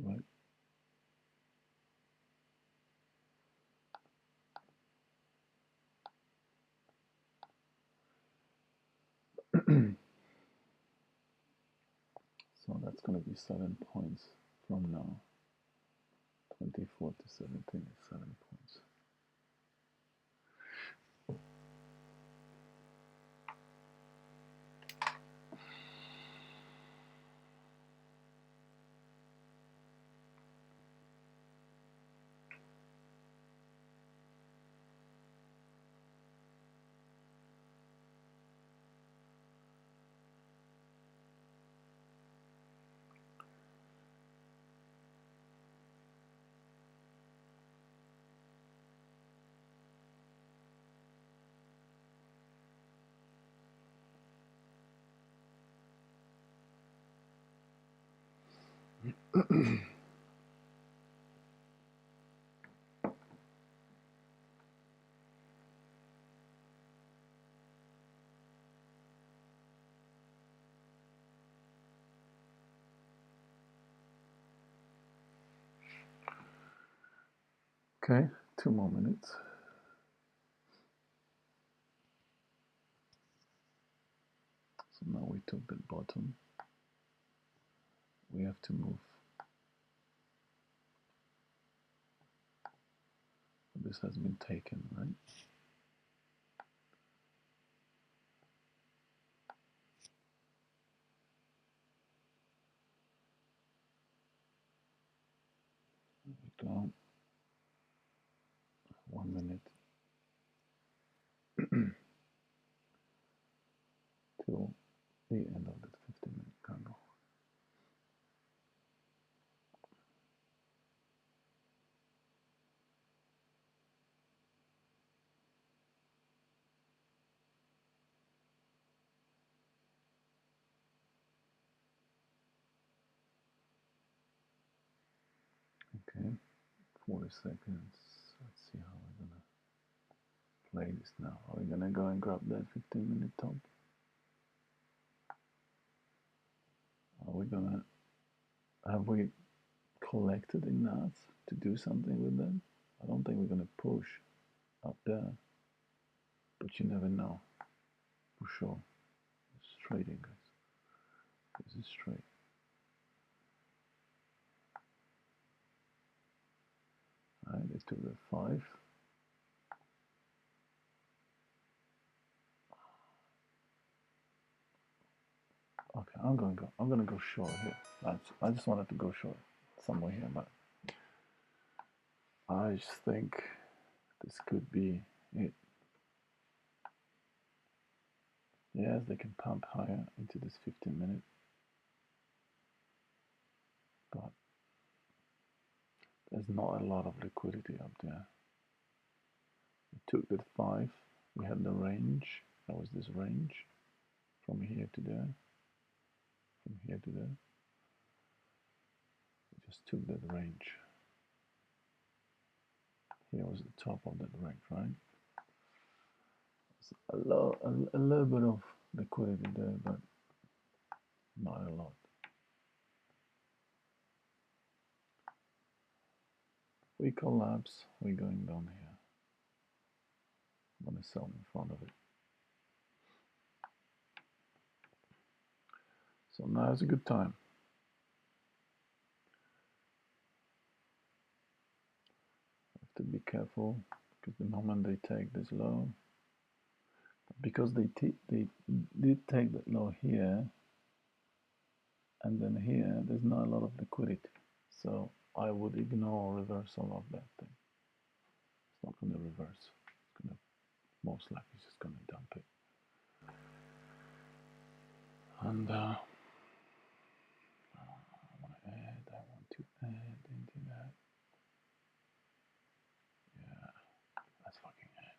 Right. So that's going to be 7 points from now. 24 to 17 is 7 points. Okay, 2 more minutes. So now we took the bottom. We have to move. This has been taken, right? Go. 1 minute. Till the end of the 15-minute candle. Okay, 40 seconds. Let's see how we're gonna play this now. Are we gonna go and grab that 15-minute top? Are we gonna have we collected enough to do something with them? I don't think we're gonna push up there, but you never know for sure. It's trading, guys. This is trade. Alright, they took the 5. Okay, I'm gonna go short here. I just wanted to go short somewhere here, but I just think this could be it. Yes, they can pump higher into this 15-minute, but there's not a lot of liquidity up there. took the 5. We had the range. That was this range from here to there. From here to there. We just took that range. Here was the top of that range, right? A little bit of liquidity there, but not a lot. We collapse, we're going down here. I'm going to sell in front of it. So now is a good time. Have to be careful because the moment they take this low, because they did take that low here, and then here, there's not a lot of liquidity. So I would ignore reversal of that thing. It's not going to reverse. It's going to, most likely, it's just going to dump it. And I want to add into that. Yeah, let's fucking add.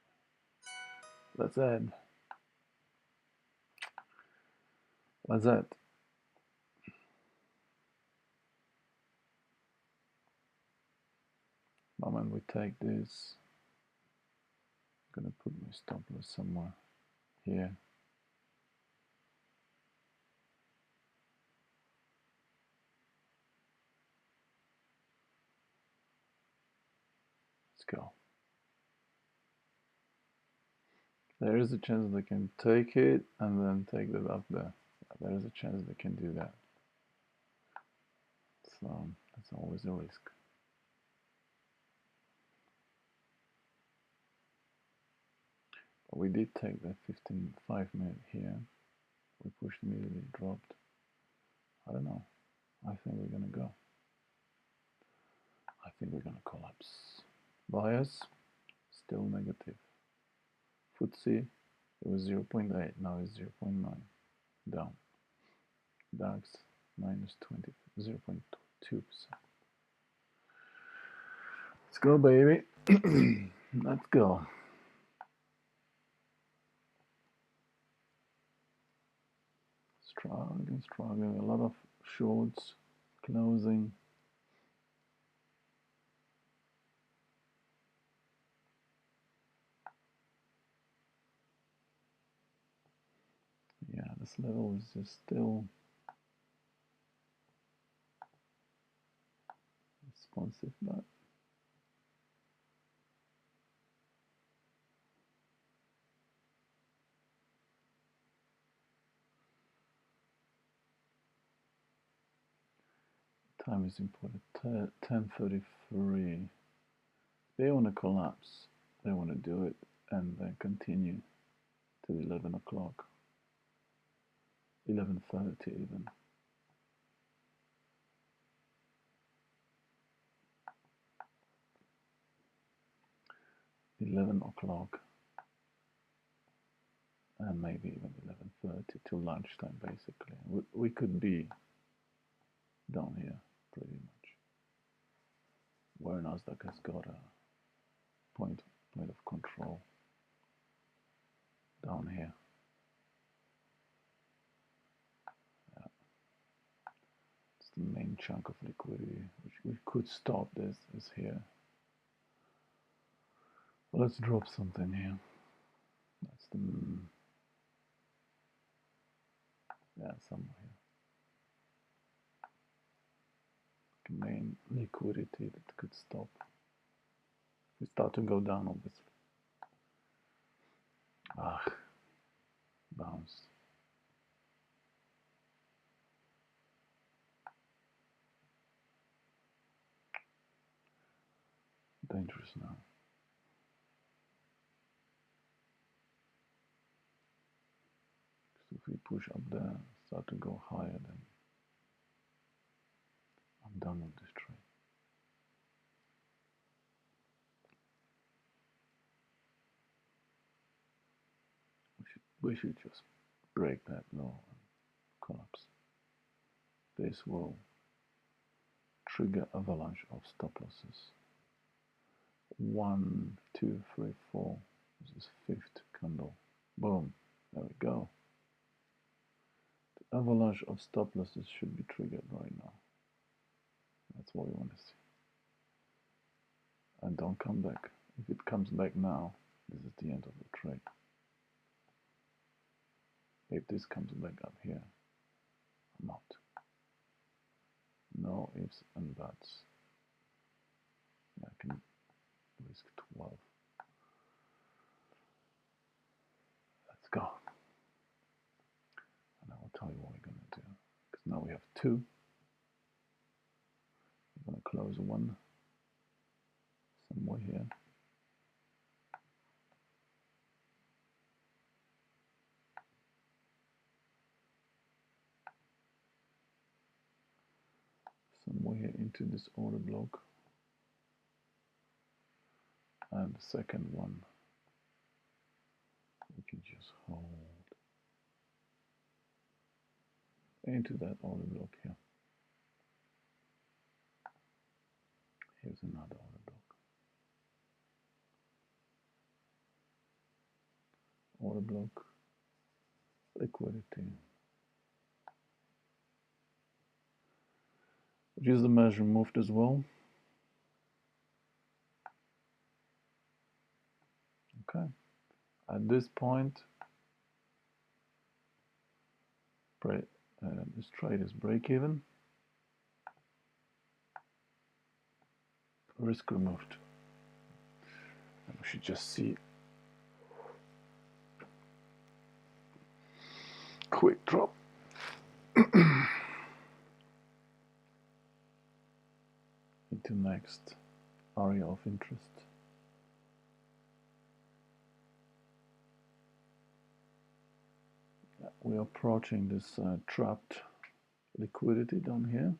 Let's add. Let's add. Moment we take this, I'm gonna put my stop loss somewhere here. Let's go. There is a chance they can take it and then take it up there. There is a chance they can do that. So that's always a risk. But we did take that 5-minute here. We pushed immediately, dropped. I don't know. I think we're gonna go. I think we're gonna collapse. Bias, still negative. FTSE, it was 0.8, now it's 0.9, down. DAX, minus 0.2%. Let's go, baby. Let's go. Struggling. A lot of shorts, closing. Yeah, this level is just still responsive, but time is important. 10:33. They want to collapse. They want to do it and then continue to 11 o'clock. 11:30 even. 11 o'clock. And maybe even 11:30 till lunchtime, basically. We could be down here pretty much, where Nasdaq has got a point of control down here. Yeah. It's the main chunk of liquidity, which we could stop. This is here. Well, let's drop something here. That's the somewhere here. Main liquidity that could stop. We start to go down, obviously. Bounce. Dangerous now. So if we push up there, start to go higher, then I'm done with this trade. We should just break that low and collapse. This will trigger avalanche of stop losses. 1, 2, 3, 4. This is fifth candle. Boom. There we go. The avalanche of stop losses should be triggered right now. That's what we want to see. And don't come back. If it comes back now, this is the end of the trade. If this comes back up here, I'm out. No ifs and buts. I can risk 12. Let's go. And I will tell you what we're going to do. Because now we have 2. We're going to close 1 somewhere here. Somewhere here into this order block. And the second one, we can just hold into that order block here. Here's another order block. Order block, liquidity. Use the measure moved as well. Okay. At this point, this trade is break even. Risk removed. And we should just see quick drop. Into next area of interest. We're approaching this trapped liquidity down here.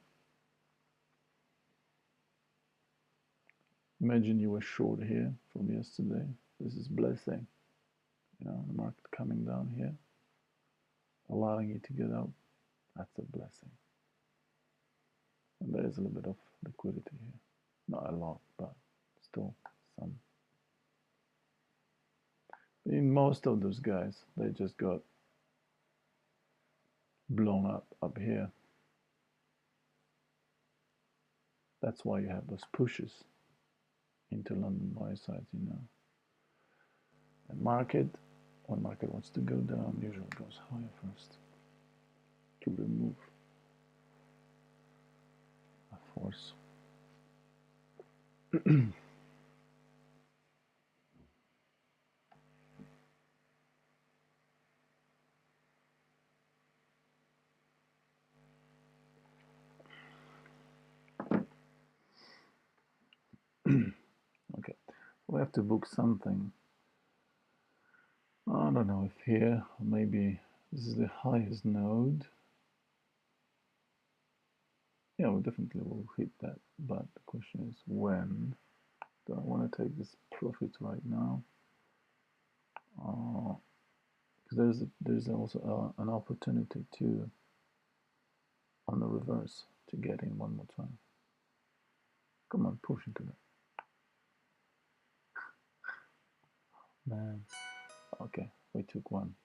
Imagine you were short here from yesterday. This is blessing. You know, the market coming down here, allowing you to get out. That's a blessing. And there is a little bit of liquidity here. Not a lot, but still some. In most of those guys, they just got blown up here. That's why you have those pushes into London buy sides, you know. And market, when market wants to go down, usually goes higher first to remove a force. Okay, we have to book something. I don't know if here, maybe this is the highest node. Yeah, we definitely will hit that, but the question is when. Do I want to take this profit right now? Because there's also an opportunity to, on the reverse, to get in one more time. Come on, push into that. Man. Okay, we took one.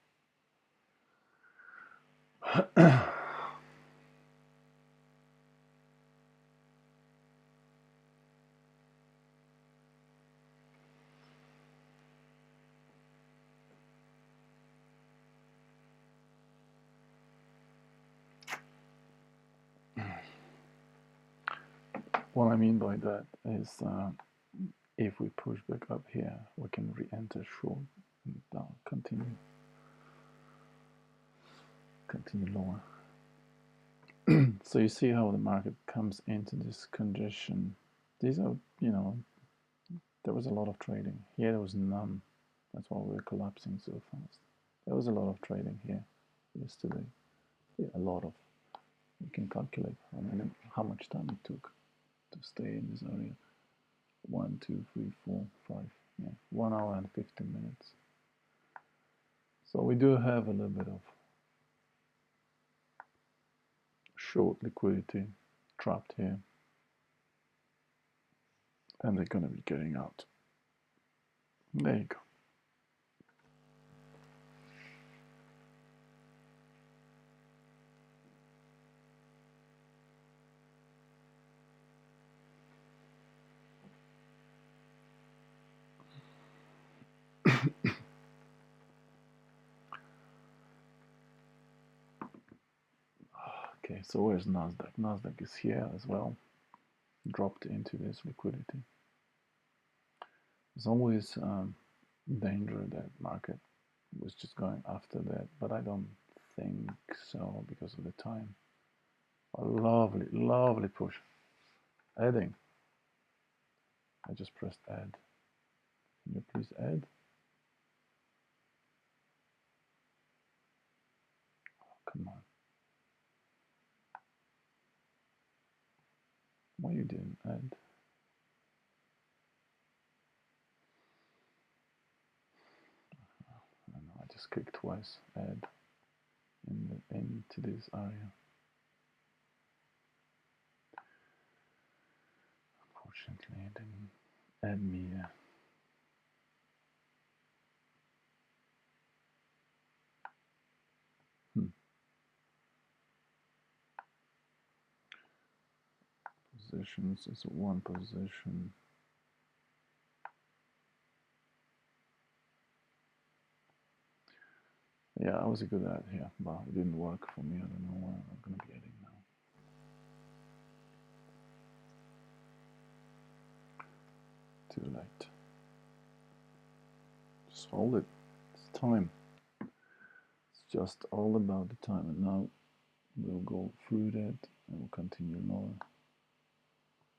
What I mean by that is if we push back up here, we can re-enter short and down, continue lower. So you see how the market comes into this congestion. These are, you know, there was a lot of trading. Here there was none. That's why we're collapsing so fast. There was a lot of trading here yesterday. Yeah, a lot of. You can calculate how much time it took to stay in this area. 1, 2, 3, 4, 5. Yeah, 1 hour and 15 minutes. So we do have a little bit of short liquidity trapped here. And they're going to be getting out. There you go. Okay, so where's Nasdaq? Nasdaq is here as well, dropped into this liquidity. There's always danger that market was just going after that, but I don't think so because of the time. A lovely, lovely push. Adding. I just pressed add. Can you please add? Oh, come on. Why you didn't add? I don't know, I just clicked twice. Add into this area. Unfortunately, it didn't add me. Positions is one position. Yeah, I was a good at here, but it didn't work for me. I don't know where I'm gonna be adding now. Too late. Just hold it. It's time. It's just all about the time. And now we'll go through that and we'll continue lower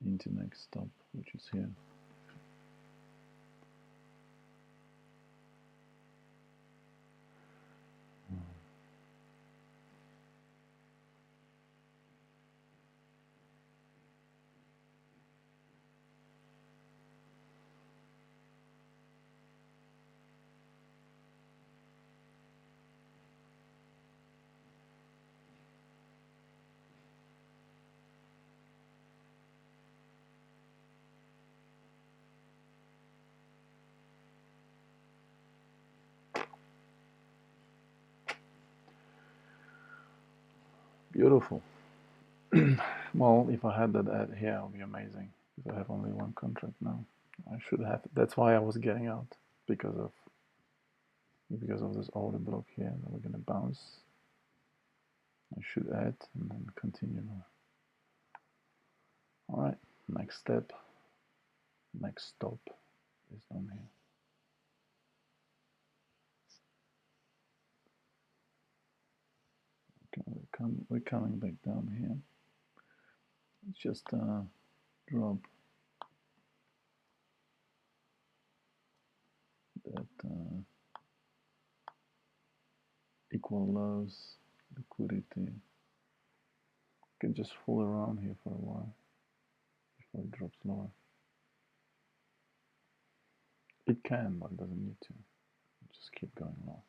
into next stop, which is here. Beautiful. Well, if I had that ad here, it would be amazing. Because I have only one contract now. I should have. That's why I was getting out because of this order block here that we're gonna bounce. I should add and then continue now. All right. Next step. Next stop is down here. Okay, we're coming back down here. Let's just drop that equal lows liquidity. Can just fool around here for a while before it drops lower. It can, but it doesn't need to. Just keep going low.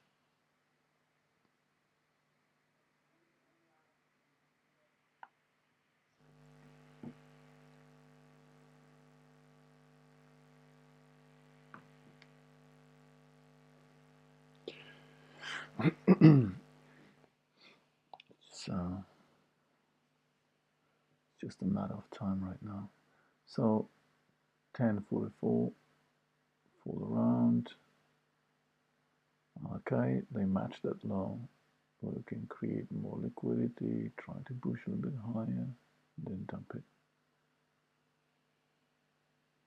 So it's just a matter of time right now. So 1044, fool around. Okay, they match that low. We can create more liquidity, try to push a little bit higher, then dump it.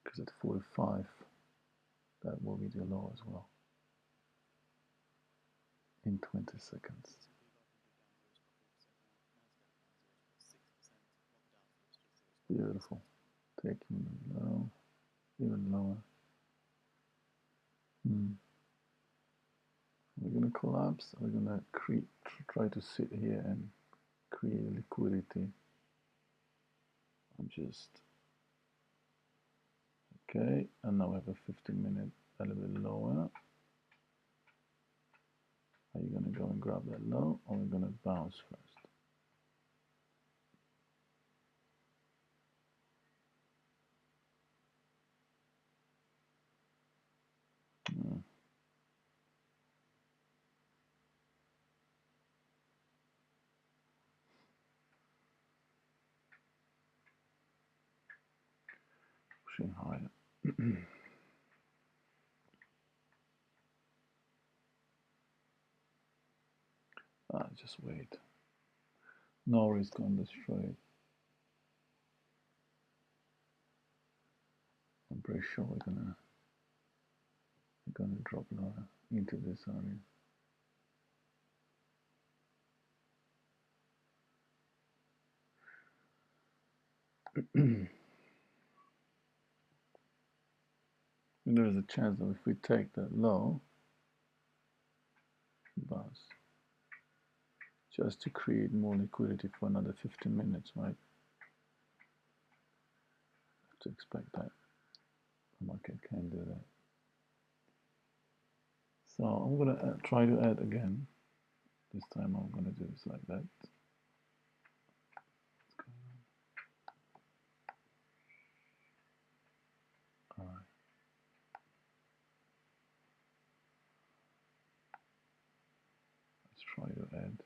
Because at 45, that will be the low as well. In 20 seconds. Beautiful. Taking them low, even lower. We're going to collapse. We're going to try to sit here and create liquidity. I'm just okay. And now we have a 15-minute a little bit lower. Are you going to go and grab that low, or are we going to bounce first? Pushing higher. Just wait. No risk on this trade. I'm pretty sure we're gonna drop lower into this area. And there's a chance that if we take that low, bounce, just to create more liquidity for another 15 minutes, right? Have to expect that the market can do that. So I'm gonna try to add again. This time I'm gonna do this like that. All right. Let's try to add.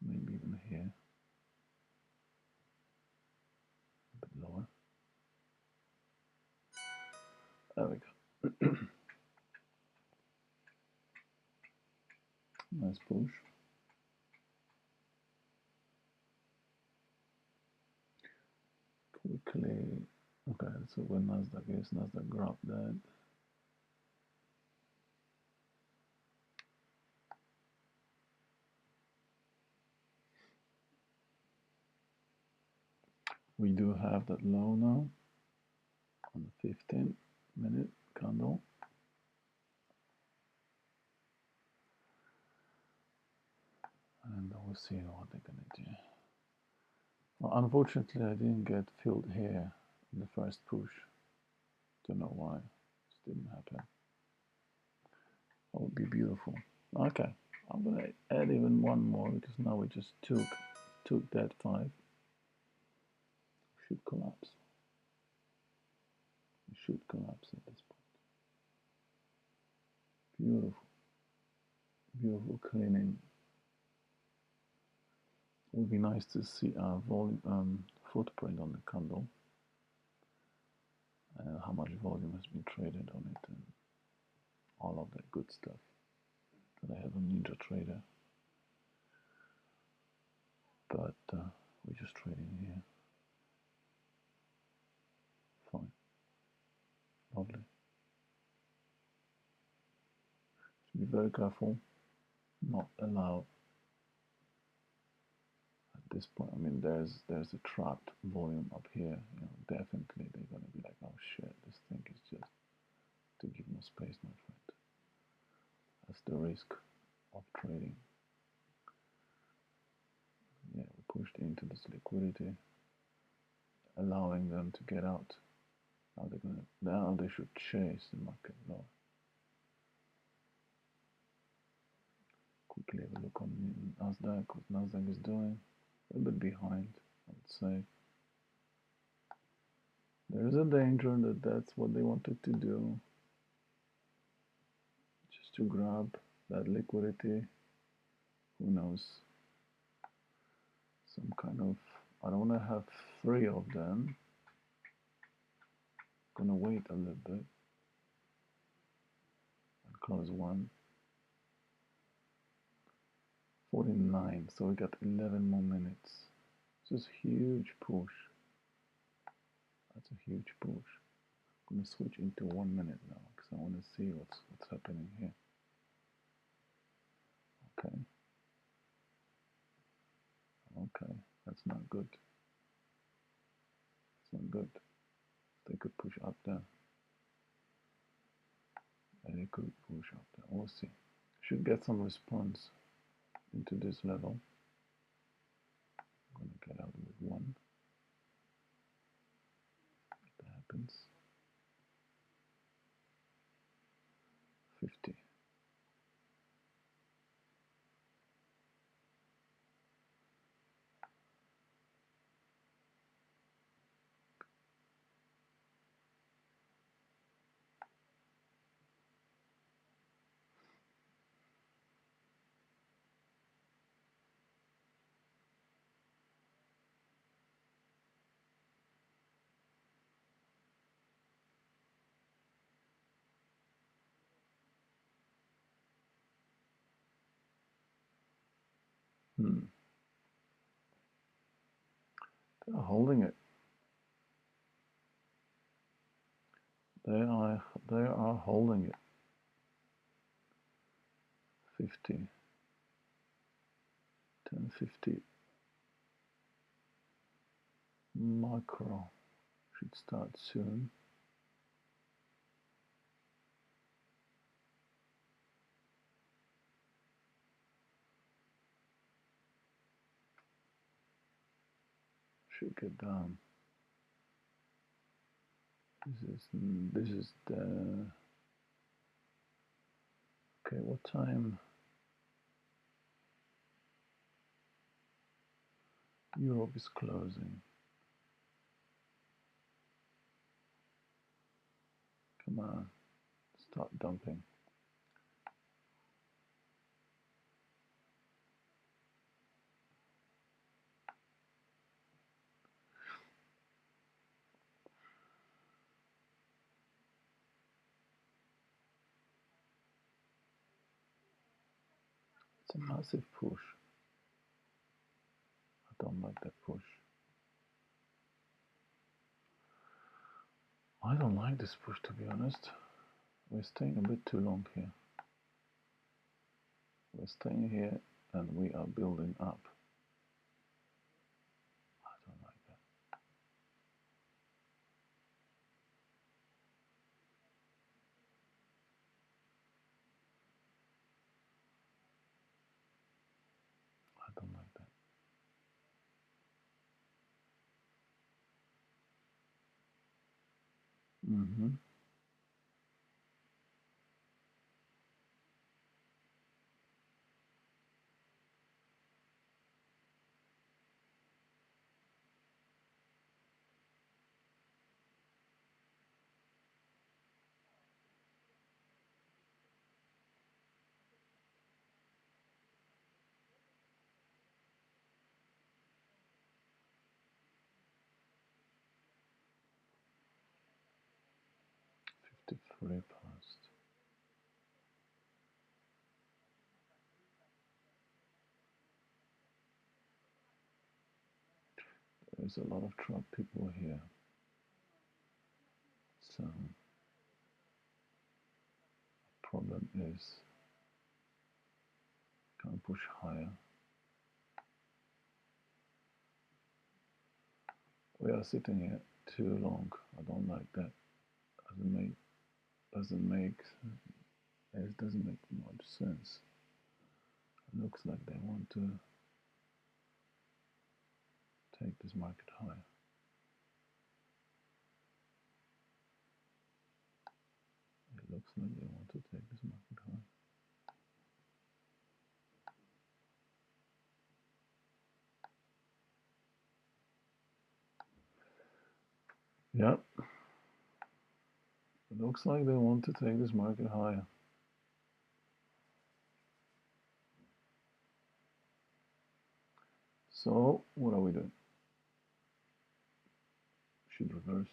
Maybe even here, a bit lower. There we go. Nice push. Quickly. Okay, so where Nasdaq is, Nasdaq grabbed that. We do have that low now on the 15-minute candle. And we'll see what they're gonna do. Well, unfortunately, I didn't get filled here in the first push. Don't know why. This didn't happen. That would be beautiful. Okay, I'm gonna add even one more because now we just took that 5. Should collapse. It should collapse at this point. Beautiful, beautiful cleaning. It would be nice to see our volume footprint on the candle and how much volume has been traded on it and all of that good stuff that I have on NinjaTrader. But we're just trading here. Fine, lovely. Be very careful, not allow at this point. I mean, there's a trapped volume up here. You know, definitely they're gonna be like, oh shit, this thing is just to give more space, my friend. That's the risk of trading. Yeah, we pushed into this liquidity, allowing them to get out. Now they should chase the market lower. Quickly have a look on Nasdaq, what Nasdaq is doing. A bit behind, I would say. There is a danger that that's what they wanted to do, just to grab that liquidity. Who knows? Some kind of, I don't want to have 3 of them. Gonna wait a little bit and close one. 49, so we got 11 more minutes. This is huge push. That's a huge push. I'm gonna switch into 1 minute now because I want to see what's happening here. Okay. Okay, that's not good. That's not good. They could push up there. And they could push up there. We'll see. Should get some response into this level. I'm gonna get out with 1. If that happens. 50. Hmm. They're holding it. They are holding it. 50. 1050. Macro should start soon. Should get down. This is the okay. What time? Europe is closing. Come on, start dumping. It's a massive push. I don't like that push. I don't like this push, to be honest. We're staying a bit too long here. We're staying here and we are building up. I don't like that. I don't like that. Mm-hmm. Very past. There's a lot of trap people here. So problem is can't push higher. We are sitting here too long. I don't like that. It doesn't make much sense. It looks like they want to take this market higher. It looks like they want to take this market higher. Yeah. It looks like they want to take this market higher. So what are we doing? Should reverse.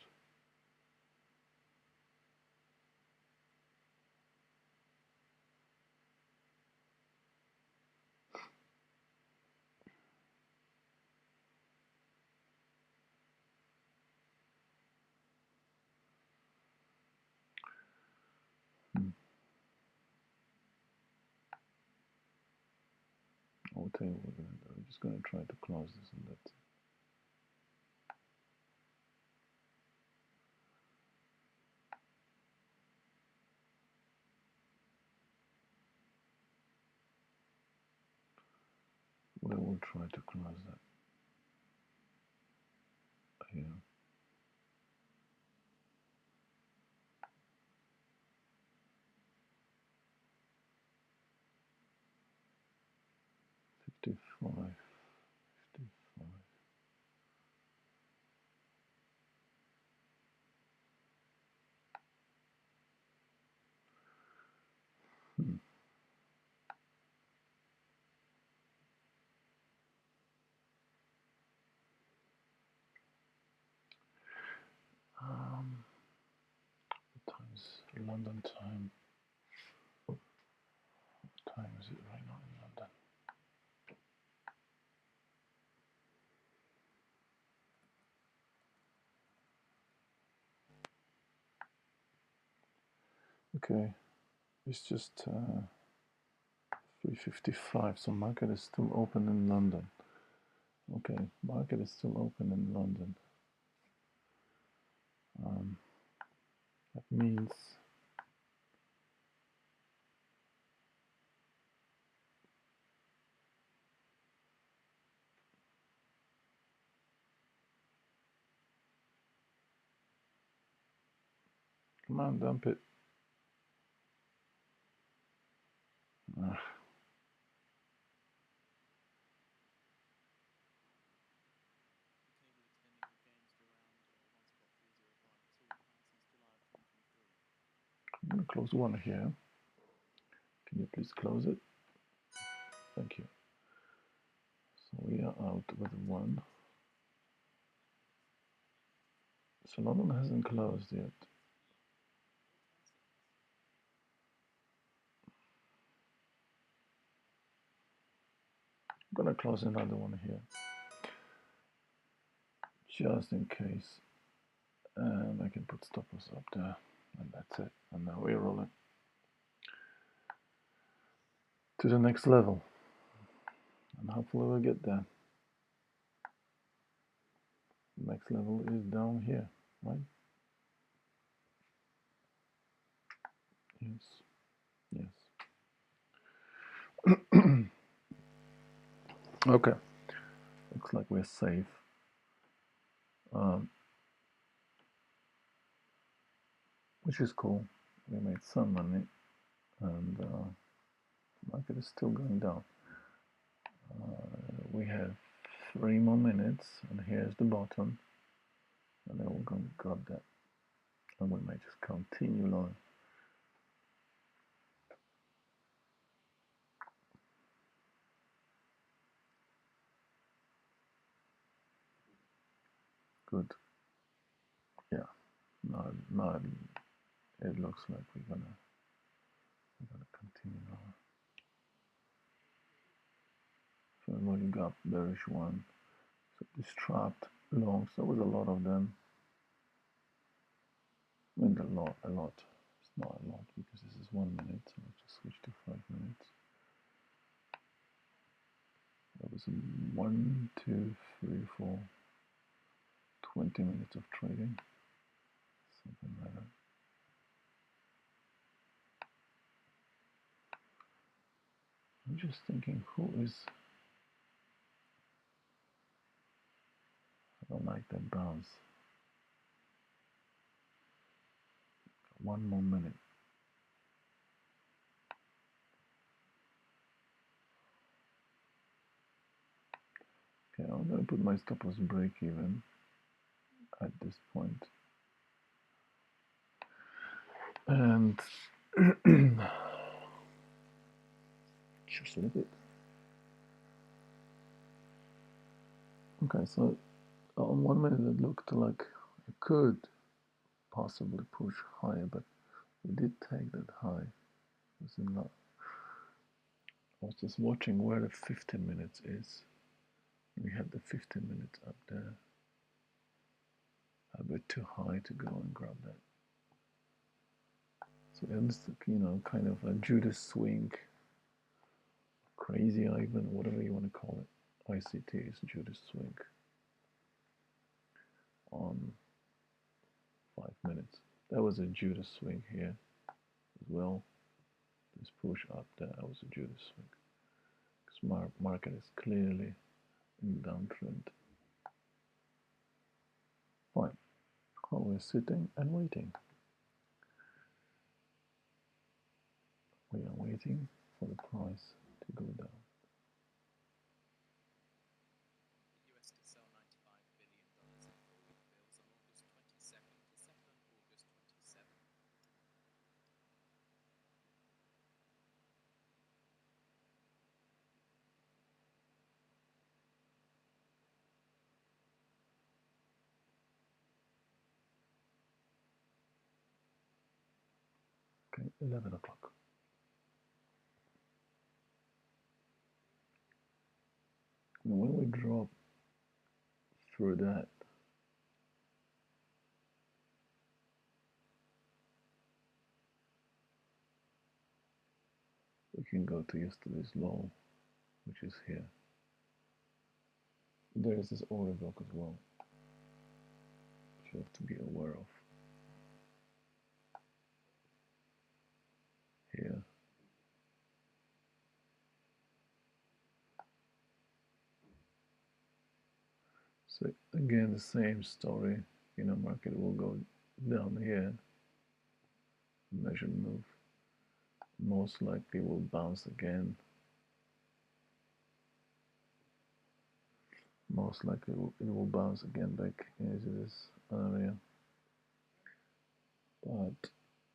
I will tell you what we're going to do. We're just going to try to close this and that's it. We will try to close that here. 55. 55. Hmm. What time is London time? What time is it right now in London? Okay, it's just 3:55, so market is still open in London. Okay, market is still open in London. That means come on, dump it. Ugh. I'm going to close one here. Can you please close it? Thank you. So we are out with one. So London hasn't closed yet. I'm going to close another one here, just in case. And I can put stop loss up there. And that's it. And now we're rolling to the next level. And hopefully we'll get there. The next level is down here, right? Yes. Yes. Okay. Looks like we're safe. Which is cool. We made some money, and the market is still going down. We have 3 more minutes, and here's the bottom, and then we're going to grab that, and we might just continue long. Good. Yeah. Now it looks like we're gonna continue now. So we got bearish one. So this trapped longs. There was a lot of them. I mean, a lot. It's not a lot because this is 1 minute. So let's just switch to 5 minutes. That was 1, 2, 3, 4, 20 minutes of trading. Something like that. I'm just thinking, who is... I don't like that bounce. 1 more minute. Okay, I'm going to put my stop loss break even at this point. And just a little bit. Okay, so on 1 minute it looked like it could possibly push higher, but we did take that high. I was just watching where the 15 minutes is. We had the 15 minutes up there. A bit too high to go and grab that. So it's, kind of a Judas swing, crazy Ivan, whatever you want to call it. ICT is Judas swing on 5 minutes. That was a Judas swing here as well. This push up there was a Judas swing. Because market is clearly in downtrend. Fine. We're sitting and waiting. We are waiting for the price to go down. Okay, 11 o'clock. And when we drop through that, can go to yesterday's low, which is here. There is this order block as well, which you have to be aware of. Here. So again, the same story. Market will go down here, measured move. Most likely will bounce again. Most likely it will bounce again back into this area. But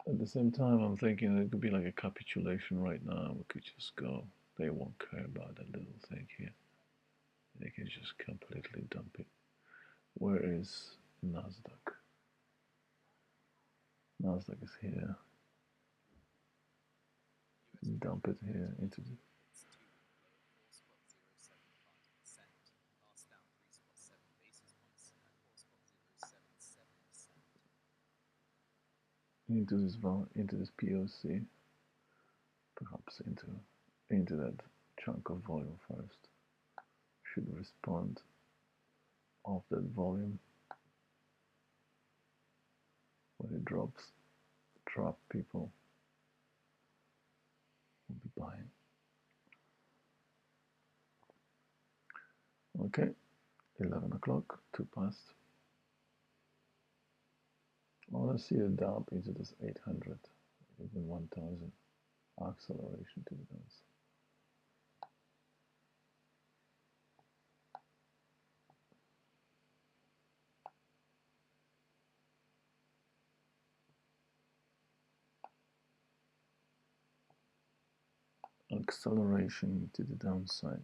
at the same time, I'm thinking it could be like a capitulation right now. We could just go. They won't care about that little thing here. They can just completely dump it. Where is Nasdaq? Nasdaq is here. Dump it here into the into this POC, perhaps into that chunk of volume first. Should respond off that volume when it drops. Trap people will be buying. Okay, 11 o'clock, 2 past. I want to see a dump into this 800, even 1000 acceleration to the downside. Acceleration to the downside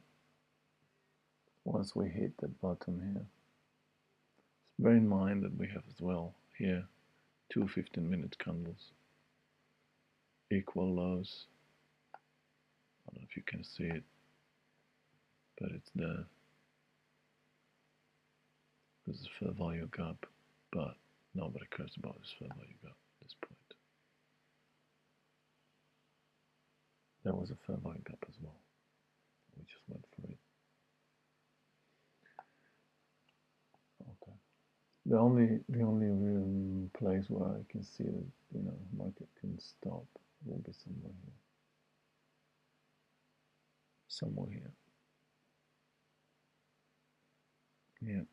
once we hit the bottom here. Just bear in mind that we have as well here 2 15-minute candles, equal lows. I don't know if you can see it, but it's there. This is fair value gap, but nobody cares about this fair value gap at this point. There was a fair value gap as well. We just went for it. Okay. The only real place where I can see that market can stop will be somewhere here. Somewhere here. Yeah.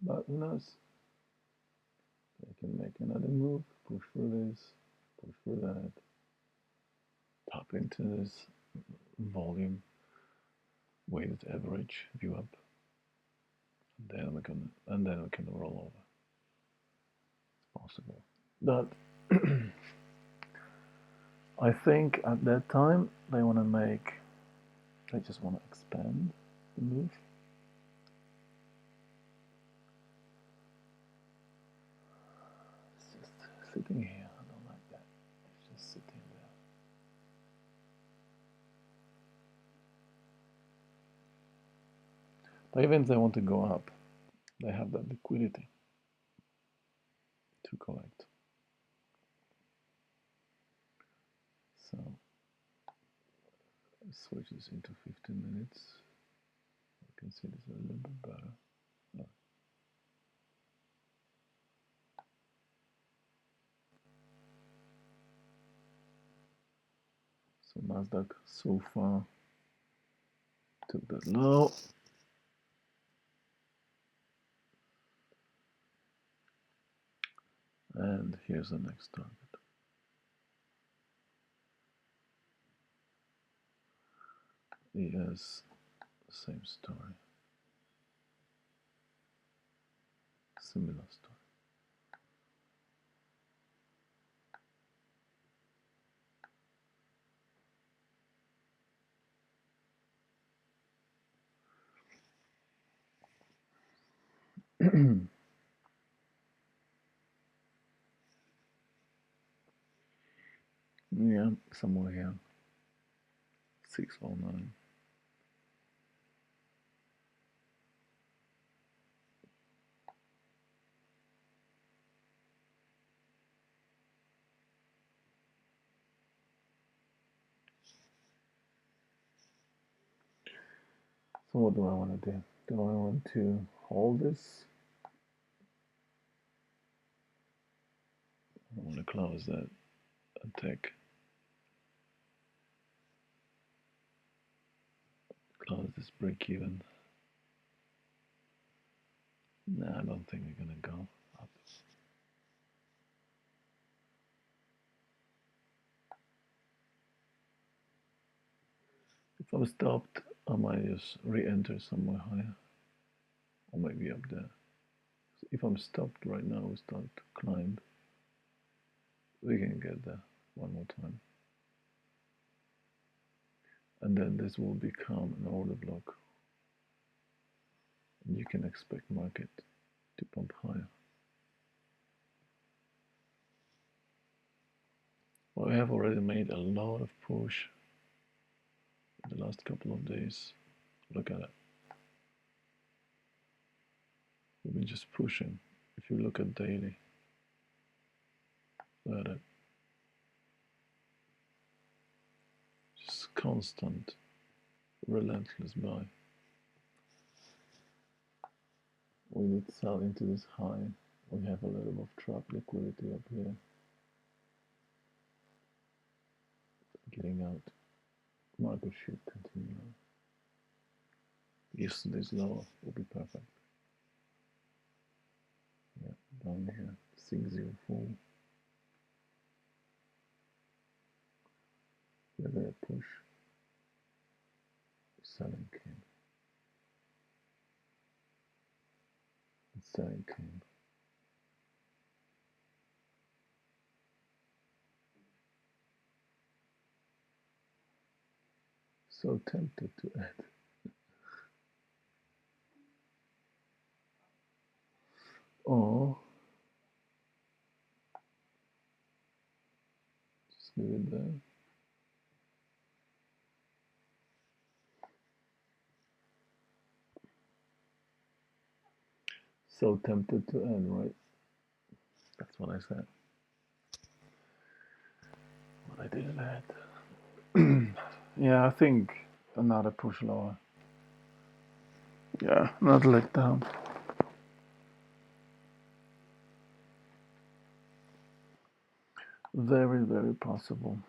But who knows? They can make another move, push for this, push for that, tap into this volume, weighted average view up, and then we can roll over. It's possible. But I think at that time they just want to expand the move. It's just sitting here. I don't like that. It's just sitting there. But even if they want to go up, they have that liquidity to collect. So switch this into 15 minutes. You can see this a little bit better. No. So Nasdaq so far took that low. And here's the next target. Yes, same story. Similar story. Yeah, somewhere here. 609. So what do I want to do? Do I want to hold this? I want to close that and take, close this break even. No, I don't think we're gonna go up. If I'm stopped, I might just re-enter somewhere higher, or maybe up there. So if I'm stopped right now, we start to climb. We can get there one more time, and then this will become an order block, and you can expect market to pump higher. Well, we have already made a lot of push in the last couple of days. Look at it. We've been just pushing. If you look at daily, look at it. Just constant, relentless buy. We did sell into this high. We have a little bit of trap liquidity up here. Getting out. Market should continue. Yesterday's low will be perfect. Yeah, down here, 604. We're gonna push. Selling came. Selling came. So tempted to add. Or just leave it there. So tempted to add, right? That's what I said. But I didn't add. Yeah, I think another push lower. Yeah, not let down. Very, very possible.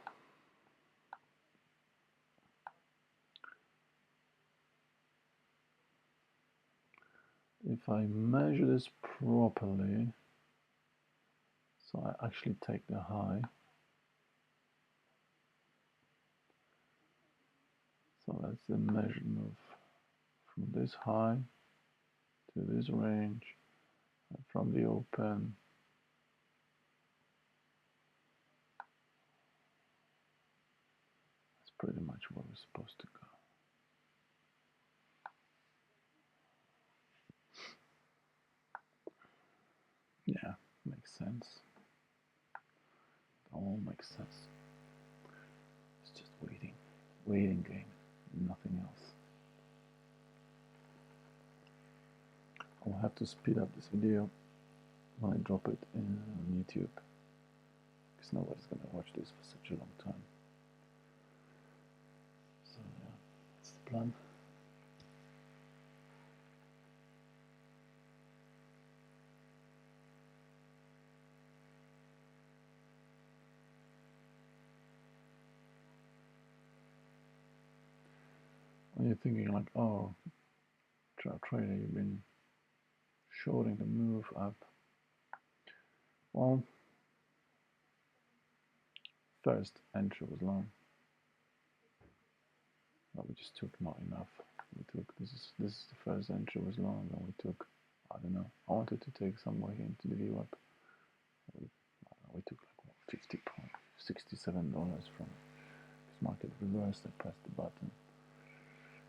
If I measure this properly, so I actually take the high. So that's the measure move from this high to this range, and from the open. That's pretty much where we're supposed to go. Yeah, makes sense. It all makes sense. It's just waiting game, nothing else. I'll have to speed up this video when I drop it in YouTube, because nobody's gonna watch this for such a long time. So yeah, that's the plan. When you're thinking like, oh, trader, you've been shorting the move up. Well, first entry was long. Well, we just took not enough. We took this is the first entry was long, and we took, I don't know. I wanted to take somewhere here into the VWAP. We took like what, $67 from this market reversed. I pressed the button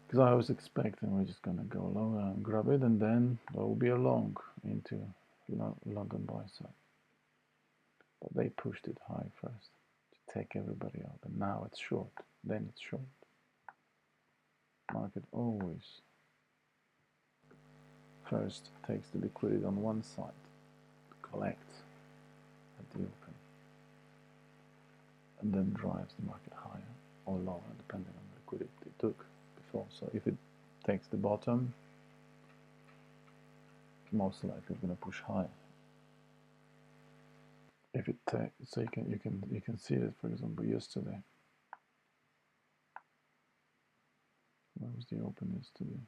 because I was expecting we're just gonna go lower and grab it, and then there will be a long into London buy side. But they pushed it high first to take everybody out, and now it's short. Then it's short. Market always first takes the liquidity on one side, collects at the open, and then drives the market higher or lower depending on the liquidity it took before. So if it takes the bottom, most likely going to push high. If it takes, so you can see it, for example, yesterday. Where was the open yesterday?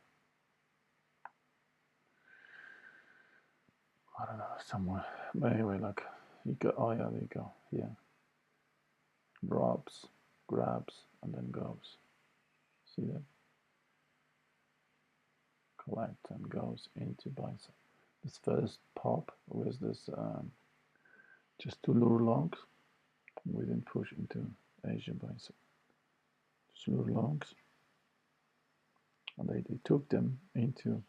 I don't know, somewhere. But anyway, like you go. Oh yeah, there you go. Yeah, drops, grabs, and then goes. See that? Collect and goes into bicep. This first pop was this just two lure longs. We didn't push into Asia bicep. Just lure longs, and they took them into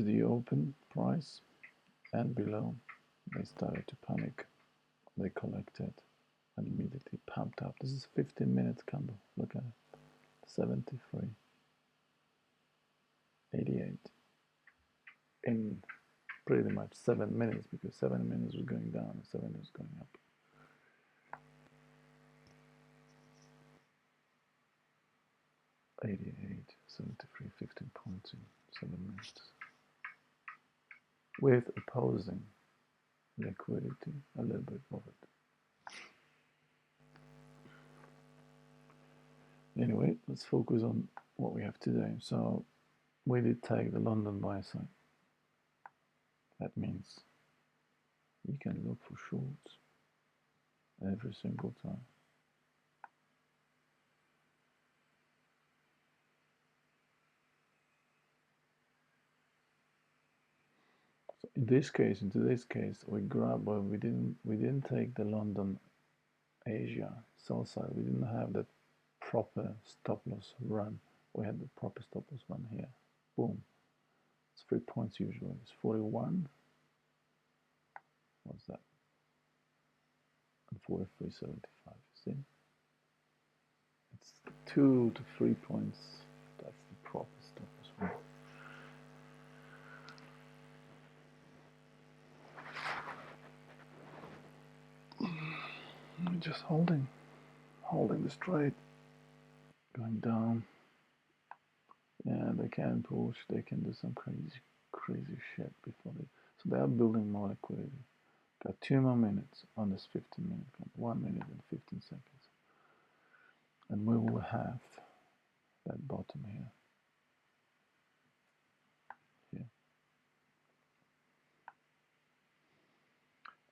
the open price, and below they started to panic. They collected and immediately pumped up. This is 15 minutes candle. Look at it. 73, 88 in pretty much 7 minutes, because 7 minutes was going down and 7 was going up. $88, 73, 15 points in 7 minutes. With opposing liquidity a little bit of it. Anyway, let's focus on what we have today. So we did take the London buy side. That means you can look for shorts every single time. So in today's case, we grabbed, well, we didn't take the London Asia sell side. We didn't have that proper stop loss run. We had the proper stop loss run here. Boom. It's 3 points usually. It's 41. What's that? And 43.75. See? It's 2 to 3 points. That's the proper stop loss run. Just holding this trade, going down. Yeah, they can push, they can do some crazy shit before they. So they are building more liquidity. Got 2 more minutes on this 15-minute, 1 minute and 15 seconds, and we will have that bottom here.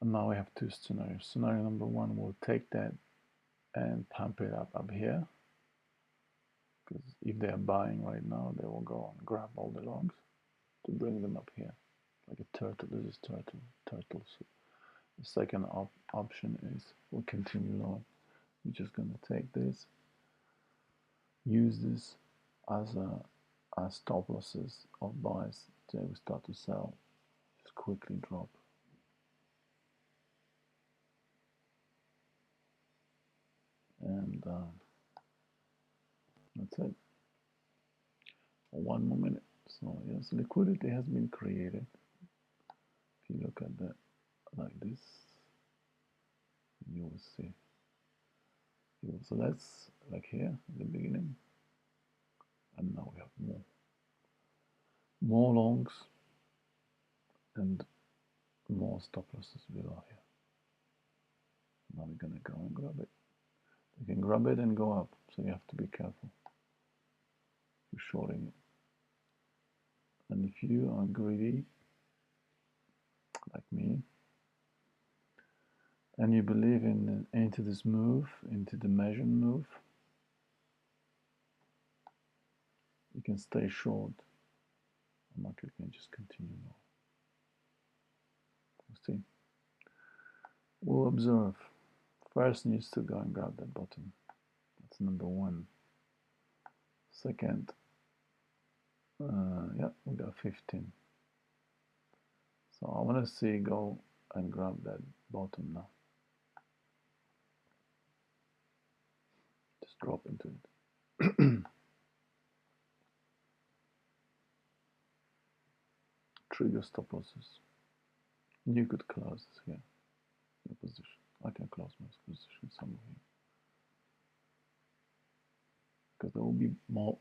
And now we have two scenarios. Scenario number one, we'll take that and pump it up here, because if they are buying right now, they will go and grab all the longs to bring them up here, like a turtle. This is turtles. The second option is we'll continue long. We're just going to take this, use this as stop losses of buys until we start to sell. Just quickly drop. And that's it. 1 more minute. So yes, liquidity has been created. If you look at that like this, you will see. So that's like here at the beginning, and now we have more longs and more stop losses below here. Now we're gonna go and grab it. You can grab it and go up, so you have to be careful. You're shorting it. And if you are greedy, like me, and you believe into this move, into the measured move, you can stay short. The market can just continue now. We'll see. We'll observe. First needs to go and grab that bottom. That's number one. Second, yeah, we got 15. So I want to see go and grab that bottom now. Just drop into it. Trigger stop losses. You could close this here, your position. I can close my position somewhere here, because there will be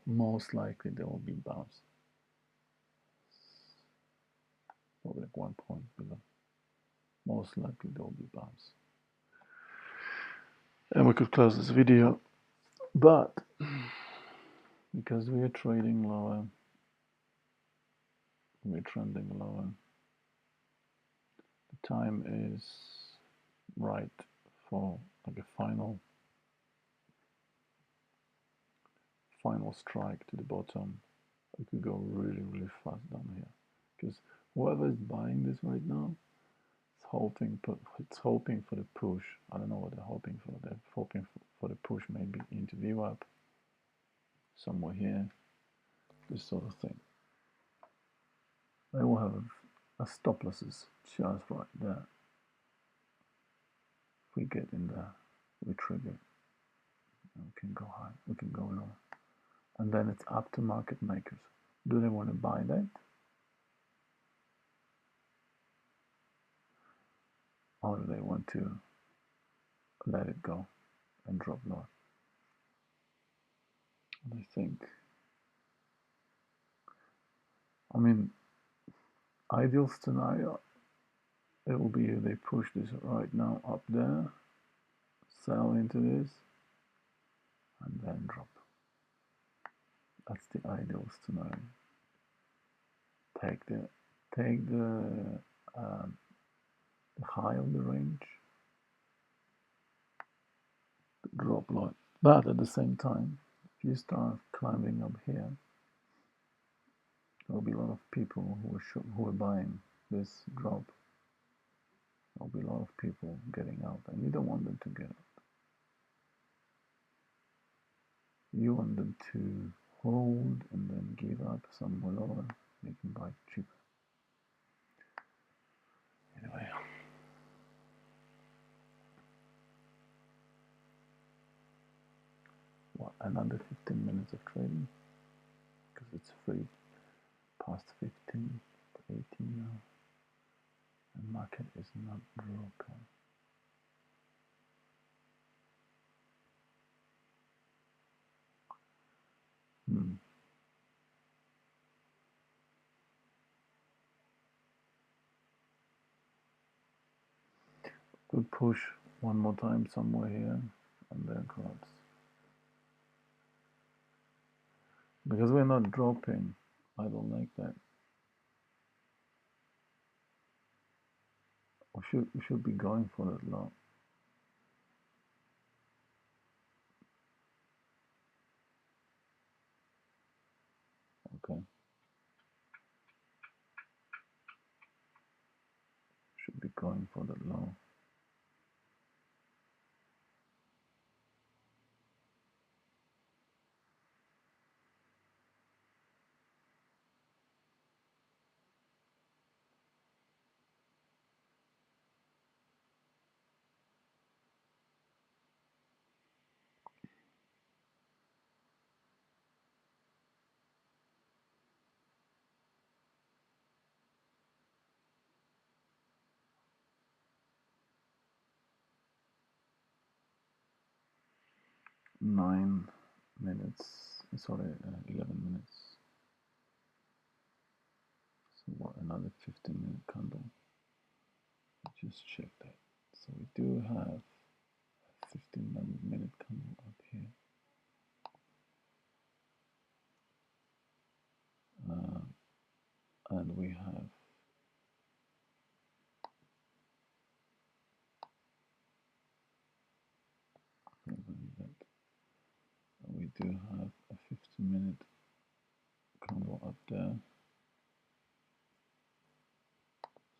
most likely there will be bounce. Probably like 1 point below. Most likely there will be bounce. And we could close this video, but because we are trading lower, we're trending lower, the time is right for like a final strike to the bottom. We could go really fast down here, because whoever is buying this right now, it's hoping for the push. I don't know what they're hoping for. They're hoping for the push, maybe into VWAP, somewhere here, this sort of thing. They will have a stop losses just right there. If we get in there, we trigger. We can go high, we can go low, and then it's up to market makers. Do they want to buy that, or do they want to let it go and drop lower? And I think, I mean, ideal scenario, it will be they push this right now up there, sell into this, and then drop. That's the ideal scenario. Take the high of the range, drop low. But at the same time, if you start climbing up here, there will be a lot of people who are buying this drop. There will be a lot of people getting out, and you don't want them to get out. You want them to hold and then give up somewhere lower. They can buy cheaper. Anyway. What, another 15 minutes of trading? Because it's free. Past 15 to 18 now. The market is not broken. Could push one more time somewhere here and then collapse. Because we're not dropping, I don't like that. We should be going for that low. Okay. Should be going for that low. Nine minutes, sorry, 11 minutes. So what, another 15-minute candle. Just check that. So we do have a 15-minute candle up here. And we have we do have a 15-minute candle up there.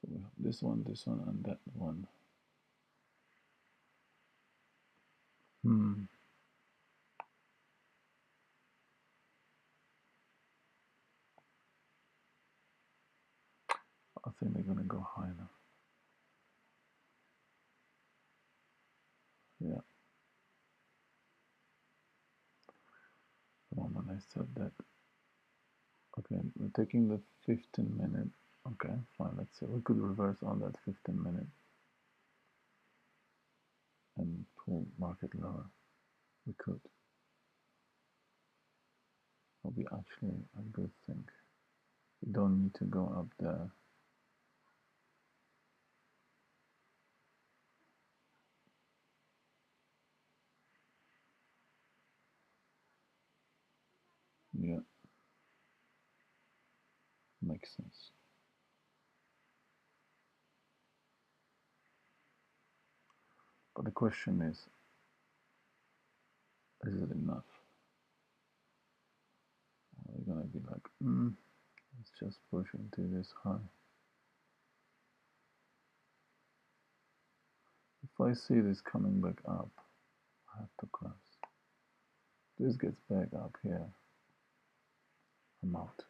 So we have this one, and that one. I think they're gonna go high now. Yeah. The moment I said that. Okay, we're taking the 15-minute. Okay, fine. Let's see. We could reverse on that 15-minute and pull market lower. We could. will be actually a good thing. You don't need to go up there. Yeah, makes sense. But the question is it enough? Are you gonna be like, let's just push into this high? If I see this coming back up, I have to close. This gets back up here, I'm out.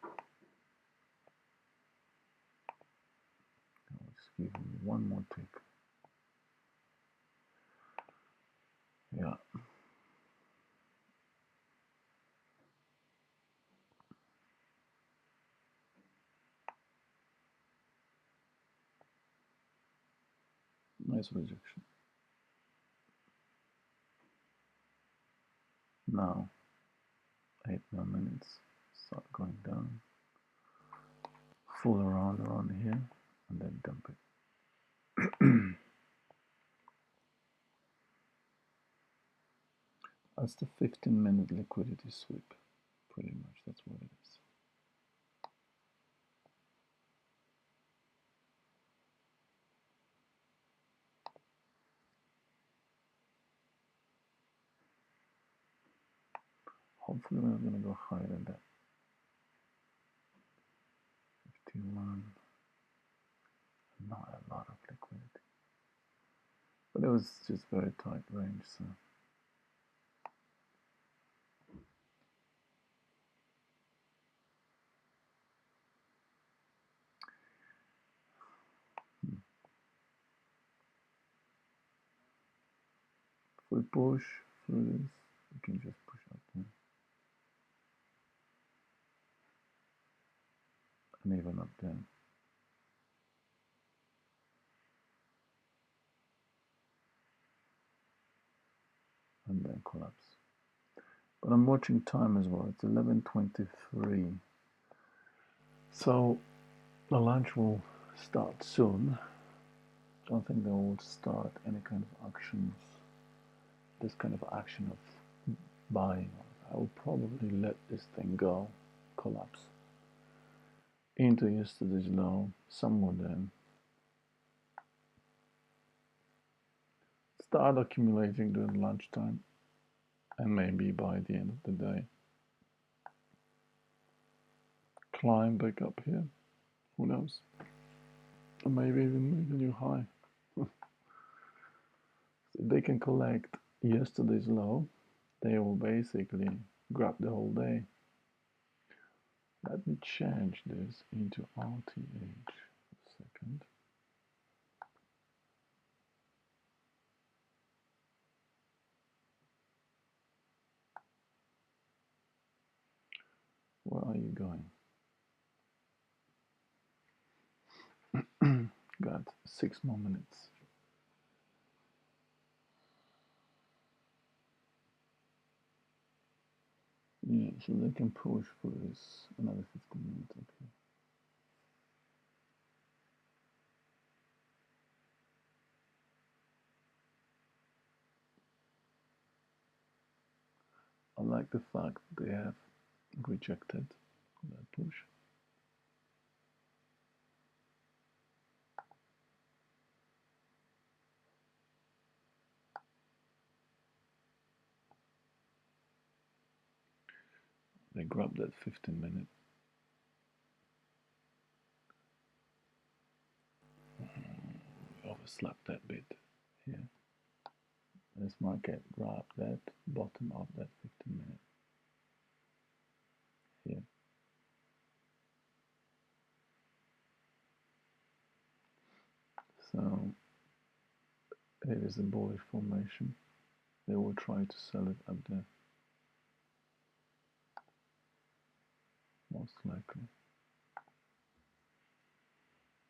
I'll just give you one more tick. Yeah. Nice rejection. Now, 8 more minutes. Start going down. Fool around here, and then dump it. That's the 15-minute liquidity sweep. Pretty much, that's what it is. Hopefully we're going to go higher than that. 51. Not a lot of liquidity. But it was just very tight range, so. If we push through this, we can just push up there. And even up there. And then collapse. But I'm watching time as well. It's 11:23. So the lunch will start soon. I don't think they will start any kind of actions. This kind of action of buying. I will probably let this thing go, collapse into yesterday's low, somewhere then. Start accumulating during lunchtime, and maybe by the end of the day, climb back up here. Who knows? Or maybe even make a new high. If they can collect yesterday's low, they will basically grab the whole day. Let me change this into RTH for a second. Where are you going? Got 6 more minutes. Yeah, so they can push for this another 15 minutes. Okay. I like the fact they have rejected that push. They grabbed that 15 minute. Overslapped that bit here. This market grabbed that bottom of that 15 minute here. So it is a bullish formation. They will try to sell it up there. Most likely.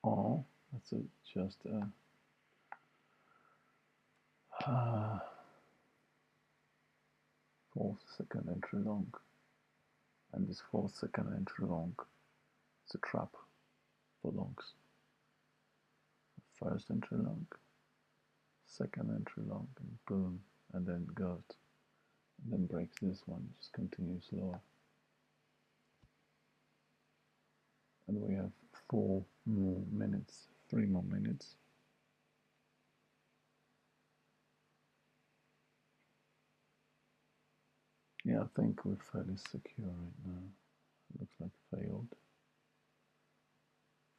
Or that's just a false second entry long. and this whole second entry long is a trap for longs. First entry long, second entry long, and boom, and then goes, and then breaks this one, just continues lower. And we have 4 more minutes, 3 more minutes. Yeah, I think we're fairly secure right now. It looks like failed.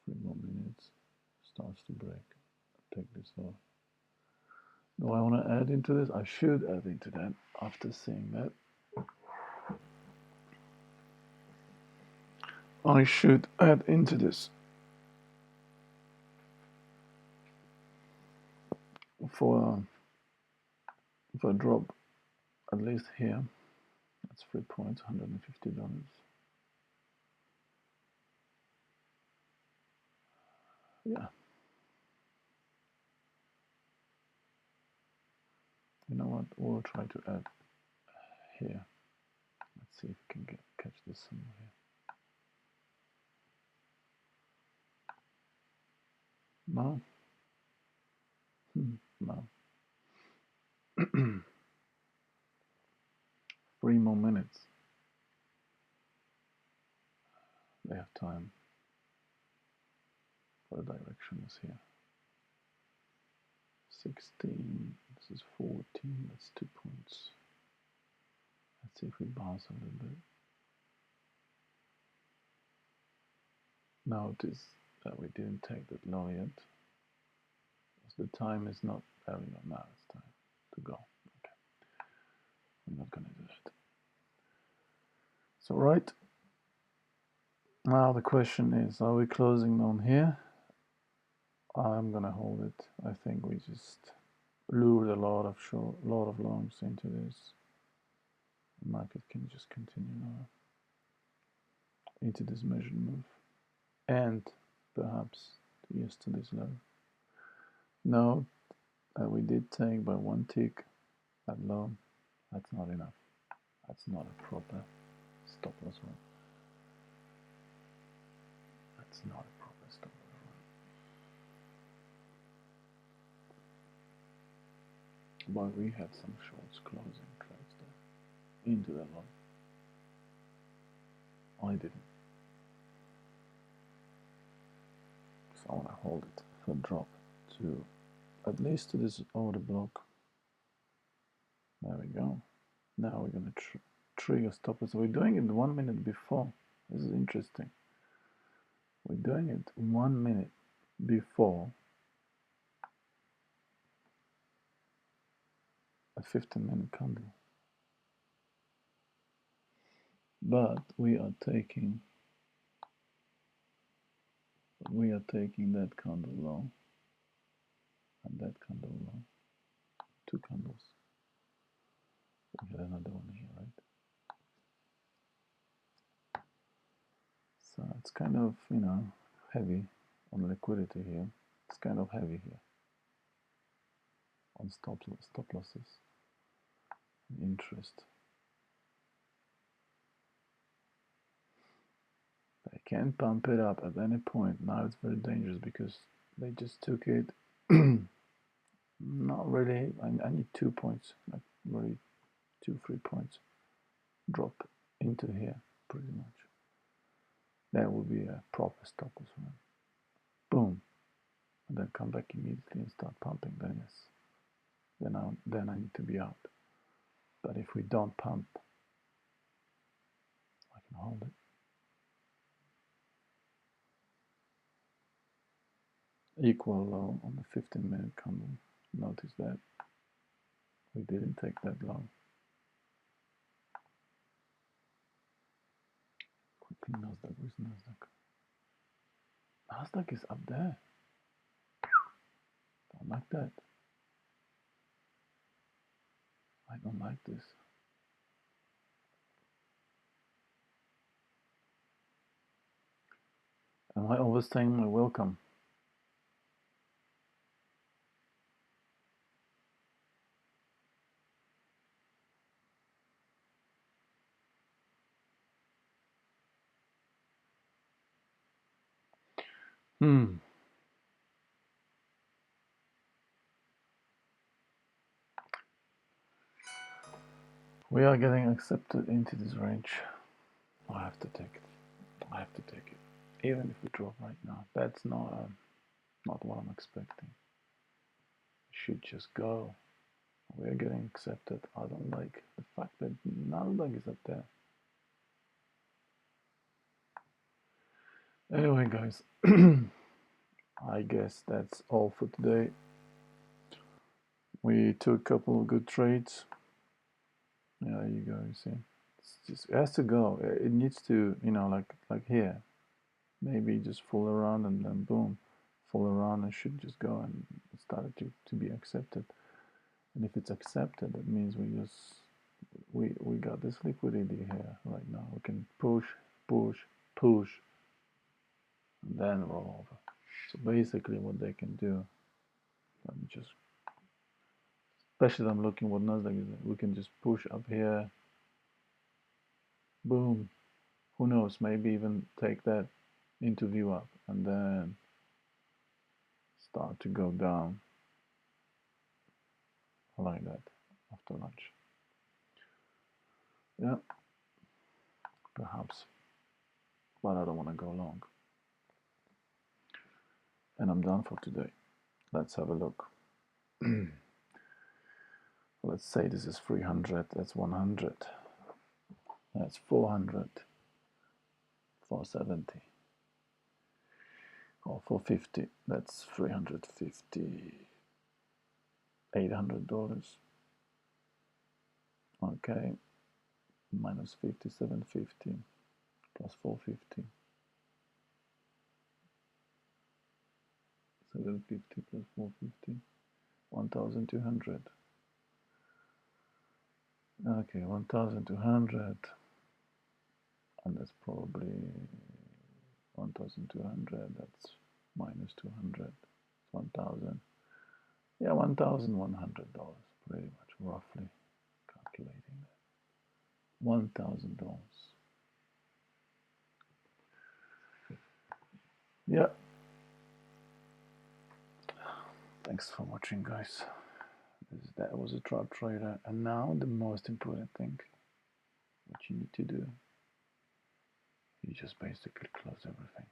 3 more minutes. Starts to break. Take this off. Do I want to add into this? I should add into that after seeing that. I should add into this. For if I drop at least here, that's 3 points, $150. Yeah. You know what? We'll try to add here. Let's see if we can catch this somewhere here. No? No. 3 more minutes. They have time. For the direction is here. 16. This is 14. That's 2 points. Let's see if we bounce a little bit. Notice that we didn't take that low yet. The time is not very low. Now it's time to go. Okay. We're not going to do that. So right. Now the question is, are we closing on here? I'm going to hold it. I think we just lured a lot of longs into this. The market can just continue now into this measured move. And perhaps yesterday's level. Note that we did take by 1 tick that low. That's not enough. That's not a proper stop loss one. That's not a proper stop loss one. But we had some shorts closing trades there into the low. I didn't. So I want to hold it for drop to at least to this order block. There we go. Now we're going to trigger stop loss. So we're doing it 1 minute before. This is interesting. We're doing it 1 minute before a 15-minute candle. But we are taking that candle long and that candle long. 2 candles. We had another one here, right? So it's kind of, heavy on liquidity here. It's kind of heavy here on stop losses. Interest. They can pump it up at any point. Now it's very dangerous because they just took it. Not really. I need 2 points, like really 2-3 points. Drop into here, pretty much. That would be a proper stop loss one. Boom, and then come back immediately and start pumping. Then yes, then I need to be out. But if we don't pump, I can hold it. Equal low on the 15-minute candle. Notice that we didn't take that long. Quickly, Nasdaq. Where's Nasdaq? Nasdaq is up there. Don't like that. I don't like this. Am I overstaying my welcome? Hmm. We are getting accepted into this range. I have to take it. I have to take it. Even if we drop right now. That's not what I'm expecting. It should just go. We're getting accepted. I don't like the fact that Nasdaq is up there. Anyway, guys, I guess that's all for today. We took a couple of good trades. Yeah, there you go. You see, it has to go. It needs to, like here. Maybe just fool around and then boom, fool around and should just go and start to be accepted. And if it's accepted, that means we got this liquidity here right now. We can push, push, push, and then roll over. So basically, what they can do, let me just, especially I'm looking what Nasdaq is. We can just push up here, boom. Who knows? Maybe even take that into view up and then start to go down like that after lunch. Yeah, perhaps, but I don't want to go long. And I'm done for today. Let's have a look. Let's say this is 300, that's 100, that's 400, 470, or 450, that's 350, $800. Okay, minus 50, 750, plus 450. 750 plus 450, 1,200. Okay, 1,200, and that's probably 1,200, that's minus 200, 1,000. Yeah, $1,100, pretty much, roughly calculating that. $1,000. Yeah. Thanks for watching, guys. That was a drop trader, and now the most important thing, what you need to do, you just basically close everything.